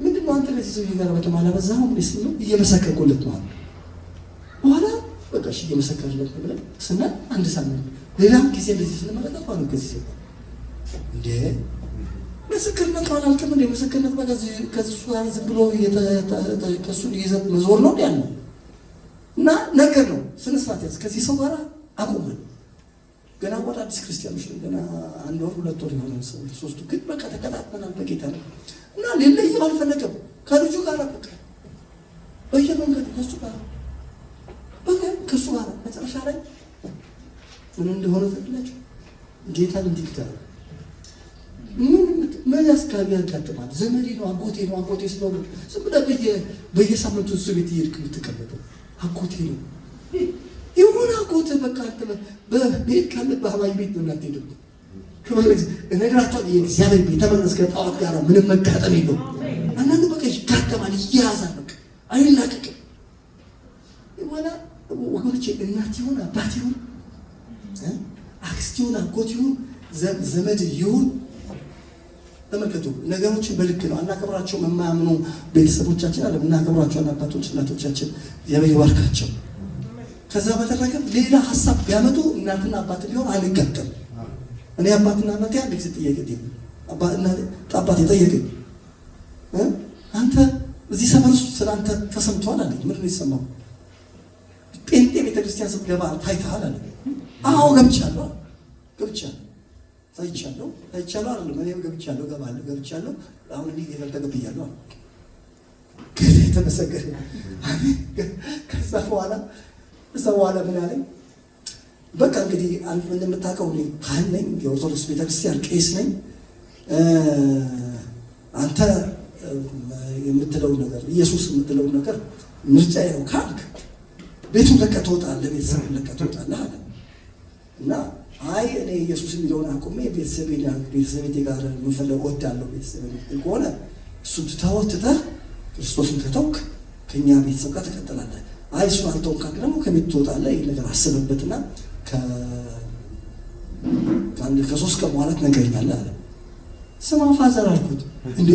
ምንድነው አንተ ለዚህ ሰው ጋር በጣም አላበዛኸው? ነው እየመሰከርኩለት ነው። በኋላ በቃ እሺ እየመሰከርለት ነው ብለን ስናል አንድ ሳምንት ሌላም ጊዜ እንደዚህ ስንመለከት ባሉ ጊዜ እንዴ ምስክርነት አላልክም እንዴ? ምስክርነት ከዚህ ጋር ዝም ብሎ ከሱ ይዘት መዞር ነው ያለው እና ነገር ነው። ስነ ስርዓት ያዝ። ከዚህ ሰው ጋር አቆመን። ገና ወደ አዲስ ክርስቲያኖች ገና 1 ወር 2 ወር የሆነ ሰው 3ቱ ግን በቃ ተቀጣጥተናል በጌታ ነው እና ሌላው አልፈለገም። ከልጁ ጋር በቃ በየመንገዱ ከሱ ጋር መጨረሻ ላይ ምን እንደሆነ ተብላችሁ ጌታ እንዲክታል ምን ያስካቢ ያጋጥማል። ዘመዴ ነው፣ አጎቴ ስለሆነ ዝም ብለህ በየሳምንቱ እሱ ቤት እየሄድክ የምትቀመጠው አጎቴ ነው። የሆነ አጎቴ በቃ በቤት ካለብህ አባይ ቤት ነው እናትሄድም እነግራቸዋለሁ። የእግዚአብሔር ቤተ መቅደስ ከጣዖት ጋር ምንም መጋጠም የለውም። አንዳንዱ በቃ ይጋጠማል፣ ይያያዛል፣ በቃ አይላቀቅም። የሆነ ወገኖቼ እናት ይሁን አባት ይሁን አክስት ይሁን አጎት ይሁን ዘመድ ይሁን ተመልከቱ፣ ነገሮችን በልክ ነው። አናከብራቸው የማያምኑ ቤተሰቦቻችን አለ እናከብራቸው አባቶች እናቶቻችን እግዚአብሔር ይባርካቸው። ከዛ በተረፈ ሌላ ሀሳብ ቢያመጡ እናትና አባት ቢሆን አልጋጠም። እኔ አባትና እናቴ አንድ ጊዜ ጠየቀኝ። አባቴ ጠየቀኝ፣ አንተ እዚህ ሰፈር ውስጥ ስላንተ ተሰምቷል አለኝ። ምንድን ነው የሰማው? ጴንጤ ቤተክርስቲያን ስትገባ ታይተሃል አለ። አዎ ገብቻለሁ ታይቻለሁ አይደለም እኔም ገብቻለሁ። አሁን እንዲህ ይፈል ተገብያለሁ። ጌታ የተመሰገነ አሜን። ከዛ በኋላ ምን አለኝ? በቃ እንግዲህ አንተ እንደምታውቀው እኔ ካህን ነኝ፣ የኦርቶዶክስ ቤተክርስቲያን ቄስ ነኝ። አንተ የምትለው ነገር ኢየሱስ የምትለው ነገር ምርጫዬ ነው ካልክ ቤቱን ለቀህ ትወጣለህ፣ ቤተሰብን ለቀህ ትወጣለህ አለ እና አይ እኔ ኢየሱስ የሚለውን አቁሜ ቤተሰቤ ጋር የምፈልገው እወዳለሁ። ቤተሰቤ ከሆነ እሱን ትተህ ክርስቶስን ከተውክ ከእኛ ቤተሰብ ጋር ትቀጥላለህ። አይ እሱን አልተውም ካልክ ደግሞ ከቤት ትወጣለህ። ይህ ነገር አስብበትና ከ3 ቀን በኋላ ትነግረኛለህ አለ። ስማ ፋዘር አልኩት፣ እንዴ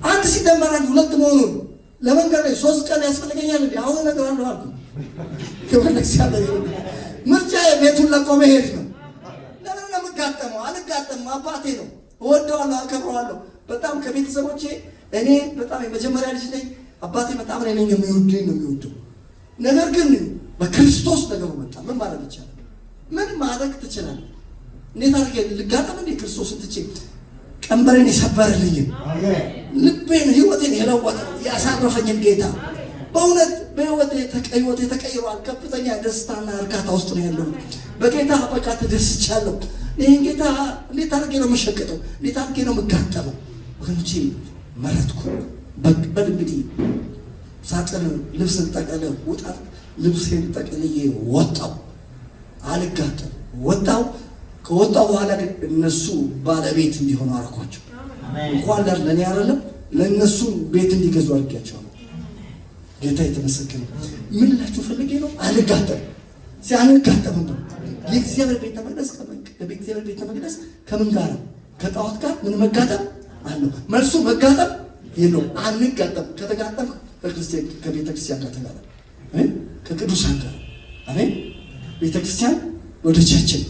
1 ሲደመር 2 መሆኑን ለመንገድ ላይ 3 ቀን ያስፈልገኛል እንዴ? አሁን እነግርሃለሁ አልኩት። ከመለክሲያለሁ ምርጫ ቤቱን ለቆ መሄድ ነው። ለምን ነው የምጋጠመው? አልጋጠምም። አባቴ ነው፣ እወደዋለሁ፣ አከብረዋለሁ። በጣም ከቤተሰቦቼ እኔ በጣም የመጀመሪያ ልጅ ነኝ። አባቴ በጣም ነኝ የሚወደው። ነገር ግን በክርስቶስ ነገሩ መጣ። ምን ማድረግ ይቻላል? ምን ማድረግ ትችላለህ? እንዴት አድርጌ ልጋጠም እንዴ? ክርስቶስን ትቼ ቀንበሬን የሰበረልኝ ልቤን ህይወቴን የለወጠው ያሳረፈኝን ጌታ በእውነት በህይወቴ ተቀይሯል። ከፍተኛ ደስታና እርካታ ውስጥ ነው ያለው። በጌታ በቃ ተደስቻለሁ። ይህን ጌታ እንዴት አድርጌ ነው የምሸቅጠው? እንዴት አድርጌ ነው የምጋጠመው? ወገኖቼ መረጥኩ። በል እንግዲህ ሳጥን ልብስን ጠቀልዬ ውጣ፣ ልብሴን ጠቅልዬ ወጣው። አልጋጠም ወጣው። ከወጣው በኋላ ግን እነሱ ባለቤት እንዲሆኑ አደረኳቸው። እንኳን ለእኔ አይደለም ለእነሱ ቤት እንዲገዙ አድርጌያቸዋለሁ። ጌታ የተመሰገነ። ምን ላችሁ ፈልጌ ነው? አልጋጠም ነው የእግዚአብሔር ቤተ መቅደስ ከምን ጋር? ከጣዖት ጋር ምን መጋጠም አለው? መልሱ መጋጠም የለውም። አንጋጠም። ከተጋጠም ከቤተክርስቲያን ጋር ተጋጠም፣ ከቅዱሳን ጋር አሜን። ቤተክርስቲያን ወደ ቸርችን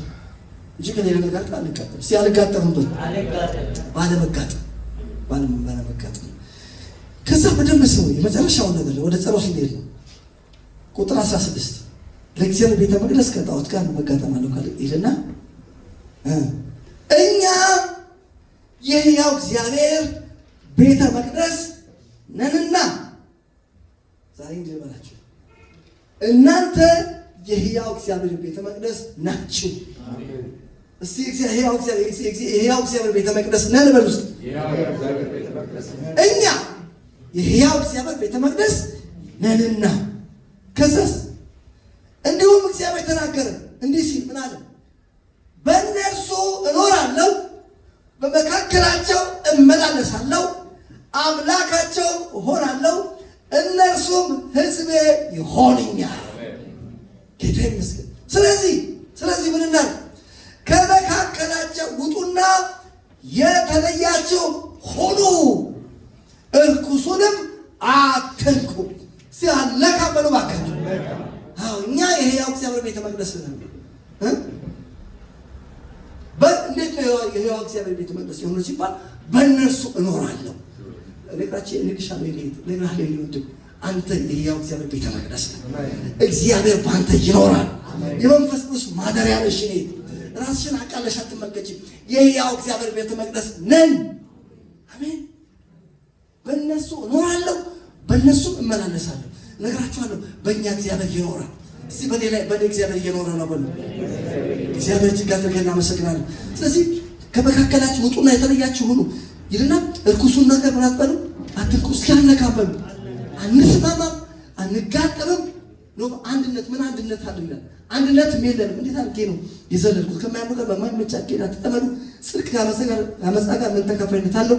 እንጂ ከሌላ ነገር ጋር አንጋጠም። ሲያልጋጠምበት ባለመጋጠም ከዛ በደንብ ሰው የመጨረሻውን ነገር ወደ ጸሎት እንሄድ ነው። ቁጥር 16 ለእግዚአብሔር ቤተ መቅደስ ከጣዖት ጋር መጋጠም አለው ካለ ይልና እኛ የሕያው እግዚአብሔር ቤተ መቅደስ ነንና ዛሬ እንዲህ በላችሁ እናንተ የሕያው እግዚአብሔር ቤተ መቅደስ ናችሁ። እስቲ የሕያው እግዚአብሔር ቤተ መቅደስ ነን በሉ ውስጥ እኛ የሕያው እግዚአብሔር ቤተ መቅደስ ነንና። ከዛስ እንዲሁም እግዚአብሔር ተናገረ እንዲህ ሲል ምን አለ? በእነርሱ እኖራለሁ፣ በመካከላቸው እመላለሳለሁ፣ አምላካቸው እሆናለሁ፣ እነርሱም ሕዝቤ ይሆኑኛል። ጌታ ይመስገን። ስለዚህ ምን እናድርግ? ከመካከላቸው ውጡና የተለያችሁ ሁኑ፣ እርኩሱንም አትንኩ። ሲያለካበሉ ባካችሁ። እኛ የሕያው እግዚአብሔር ቤተ መቅደስ ነን። እንዴት ነው የሕያው እግዚአብሔር ቤተ መቅደስ የሆነ ሲባል በእነርሱ እኖራለሁ። አንተ የሕያው እግዚአብሔር ቤተ መቅደስ ነህ። እግዚአብሔር በአንተ ይኖራል። የመንፈስ ቅዱስ ማደሪያ ነሽ። ራስሽን አቃለሽ አትመልከች። የሕያው እግዚአብሔር ቤተ መቅደስ ነን። አሜን። በእነሱ እኖራለሁ፣ በእነሱ እመላለሳለሁ። እነግራችኋለሁ፣ በእኛ እግዚአብሔር ይኖራል። እስቲ በእኔ እግዚአብሔር እየኖረ ነው በሉ። እግዚአብሔር እጅግ አድርገን እናመሰግናለን። ስለዚህ ከመካከላችሁ ውጡና የተለያችሁ ሁኑ ይልና እርኩሱን ነገር ምን አትበሉ፣ አትንኩ። እስኪ አነካበሉ፣ አንስማማም፣ አንጋጠምም። አንድነት ምን አንድነት አለ ይላል። አንድነትም የለንም። እንዴት አድርጌ ነው የዘለልኩት? ከማያምኑ ጋር በማይመች አካሄድ አትጠመዱ። ጽድቅ ከዓመፃ ጋር ምን ተካፋይነት አለው?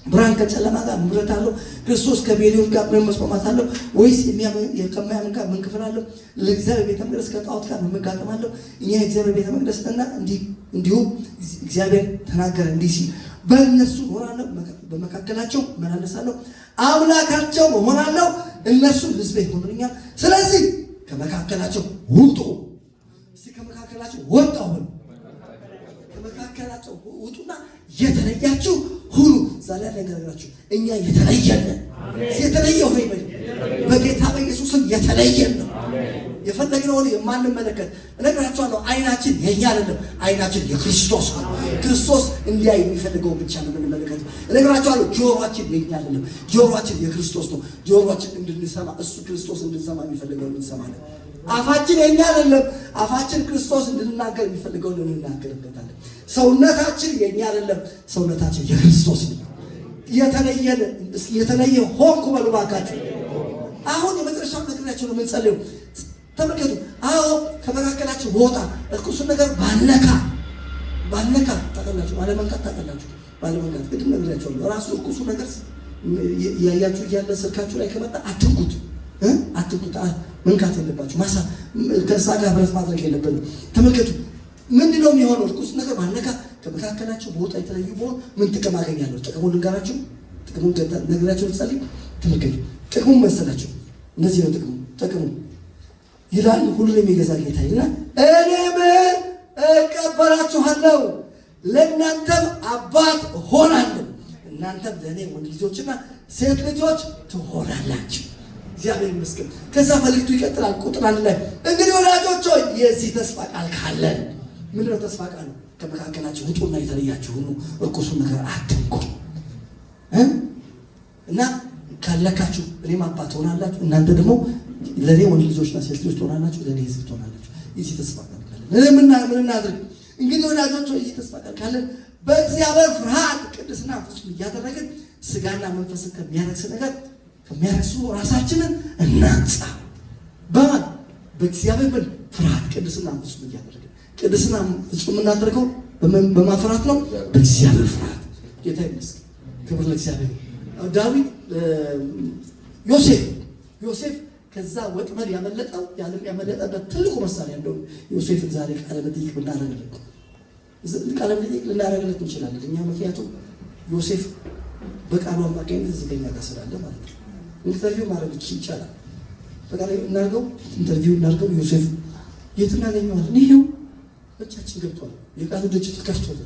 ብርሃን ከጨለማ ጋር ምሕረት አለው? ክርስቶስ ከቤልዮን ጋር ምን መስማማት አለው? ወይስ ከማያምን ጋር ምን ክፍል አለው? ለእግዚአብሔር ቤተ መቅደስ ከጣዖት ጋር ምን መጋጠም አለው? እኛ የእግዚአብሔር ቤተ መቅደስ እና እንዲሁም እግዚአብሔር ተናገረ እንዲህ ሲል በእነሱ እኖራለሁ፣ በመካከላቸው እመላለሳለሁ፣ አምላካቸው እሆናለሁ፣ እነሱም ሕዝቤ ይሆኑኛል። ስለዚህ ከመካከላቸው ውጡ። እስቲ ከመካከላቸው ወጣሁ። ከመካከላቸው ውጡና የተለያችሁ ሁኑ። ዛሬ ያለ ነገራችሁ እኛ የተለየን የተለየ ሆይ በጌታ በኢየሱስም የተለየን ነው። የፈለግነውን የማንመለከት እነግራችኋለሁ። አይናችን የኛ አይደለም፣ አይናችን የክርስቶስ ነው። ክርስቶስ እንዲያይ የሚፈልገው ብቻ ነው የምንመለከተው። እነግራችኋለሁ። ጆሮአችን የኛ አይደለም፣ ጆሮአችን የክርስቶስ ነው። ጆሮአችን እንድንሰማ እሱ ክርስቶስ እንድንሰማ የሚፈልገው እንሰማለን። አፋችን የኛ አይደለም፣ አፋችን ክርስቶስ እንድንናገር የሚፈልገው እንናገርበታለን። ሰውነታችን የኛ አይደለም፣ ሰውነታችን የክርስቶስ ነው። የተለየ ሆንኩ በሉ ባካችሁ። አሁን የመጨረሻው ነግራችሁ ነው የምንጸልየው። ተመልከቱ። ከመካከላችሁ ወጣ፣ እርኩሱን ነገር ባነካ ታውቃላችሁ፣ ባለመንካት ታውቃላችሁ። ባለመንካት ቅድም ነግራችኋለሁ። ራሱ እርኩሱ ነገር ያያችሁ እያለ ስልካችሁ ላይ ከመጣ አትንኩት። መንካት የለባችሁ። ከእሳ ጋር ብረት ማድረግ የለብንም። ተመልከቱ። ምንድነው የሚሆነው? እርኩስ ነገር ባነካ ከመካከላችሁ በወጣ የተለዩ በሆን ምን ጥቅም አገኛለሁ? ጥቅሙን ልንገራችሁ። ጥቅሙን ነግራችሁ ልጸልይ። ተመልከቱ። ጥቅሙን መሰላችሁ? እነዚህ ነው ጥቅሙ ይላል ሁሉን የሚገዛ ጌታ ይላል። እኔም እቀበላችኋለሁ፣ ለእናንተም አባት እሆናለሁ፣ እናንተም ለእኔ ወንድ ልጆችና ሴት ልጆች ትሆናላችሁ። እግዚአብሔር ይመስገን። ከዛ መልእክቱ ይቀጥላል። ቁጥር 1 ላይ እንግዲህ ወዳጆች ሆይ የዚህ ተስፋ ቃል ካለን ምንድነው? ተስፋ ቃል ከመካከላችሁ ውጡና የተለያችሁ ሁኑ፣ እርኩሱን ነገር አትንኩ እና ካለካችሁ እኔም አባት ትሆናላችሁ፣ እናንተ ደግሞ ለእኔ ወንድ ልጆችና ሴት ልጆች ትሆናላችሁ፣ ለእኔ ሕዝብ ትሆናላችሁ። የዚህ ተስፋ ቃል ካለን ምን እናድርግ? እንግዲህ ወዳጆች ሆይ የዚህ ተስፋ ቃል ካለን በእግዚአብሔር ፍርሃት ቅድስና ፍጹም እያደረግን ስጋና መንፈስን ከሚያረክስ ነገር ከሚያረክሱ ራሳችንን እናንጻ። በማን? በእግዚአብሔር ፍርሃት ቅድስና ፍጹም እያደረግን። ቅድስና ፍጹም የምናደርገው በማፍራት ነው፣ በእግዚአብሔር ፍርሃት። ጌታ ይመስገን። ክብር ለእግዚአብሔር። ዳዊት ዮሴፍ ከዛ ወጥመድ ያመለጠበት ትልቁ መሳሪያ እንደው ዮሴፍን ዛሬ ቃለ መጠይቅ ልናደርግለት እንችላለን እኛ። ምክንያቱም ዮሴፍ በቃሉ አማካኝነት እዚህ ከኛ ጋር ስላለ ማለት ነው። ኢንተርቪው ማድረግ ይቻላል። በቃል ኢንተርቪው ዮሴፍ የት እናገኘዋለን? ይሄው እጃችን ገብቷል። የቃሉ ደጅ ተከፍቷል።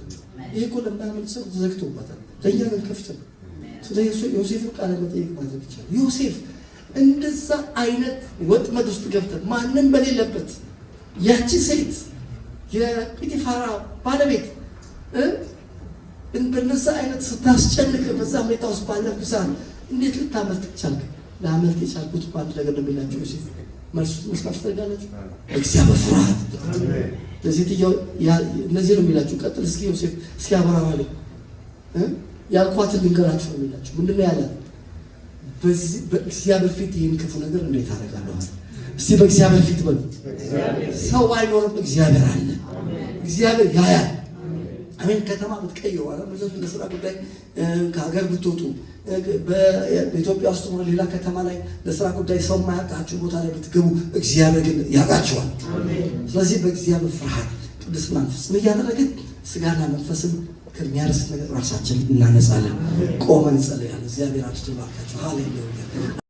ይሄ እኮ ለምናምን ሰው ተዘግቶበታል፣ ለእኛ ግን ከፍት ነው። ስለዚህ ዮሴፍን ቃለ መጠይቅ ማድረግ ይቻላል። ዮሴፍ እንደዛ አይነት ወጥመድ ውስጥ ገብተን ማንም በሌለበት ያቺ ሴት የጲጢፋራ ባለቤት በነዛ አይነት ስታስጨንቅ በዛ ሁኔታ ውስጥ ባለፍ ሰዓት እንዴት ልታመልጥ ቻልክ? ላመልጥ የቻልኩት በአንድ ነገር ነው የሚላቸው ዮሴፍ። መልሱ መስማት ትፈልጋላችሁ? እግዚአብሔር ፍርሃት። ለሴትየው እነዚህ ነው የሚላችሁ። ቀጥል እስኪ ዮሴፍ እስኪ አብራራ ያልኳትን ልንገራችሁ ነው የሚላችሁ። ምንድን ነው ያለ? በእግዚአብሔር ፊት ይህን ክፉ ነገር እንዴት አደርጋለሁ? እስቲ በእግዚአብሔር ፊት በሉ። ሰው ባይኖርም እግዚአብሔር አለ። እግዚአብሔር ያያል። አሜን። ከተማ ብትቀይሩ ለስራ ጉዳይ ከሀገር ብትወጡ በኢትዮጵያ ውስጥ ሆነ ሌላ ከተማ ላይ ለስራ ጉዳይ ሰው የማያውቃችሁ ቦታ ላይ ብትገቡ እግዚአብሔር ግን ያውቃችኋል። ስለዚህ በእግዚአብሔር ፍርሃት ቅድስናን ፍጹም እያደረግን ስጋና መንፈስን ከሚያርስ ነገር ራሳችን እናነጻለን። ቆመን እንጸልያለን። እግዚአብሔር አድርጎ ባርካችሁ። ሃሌሉያ።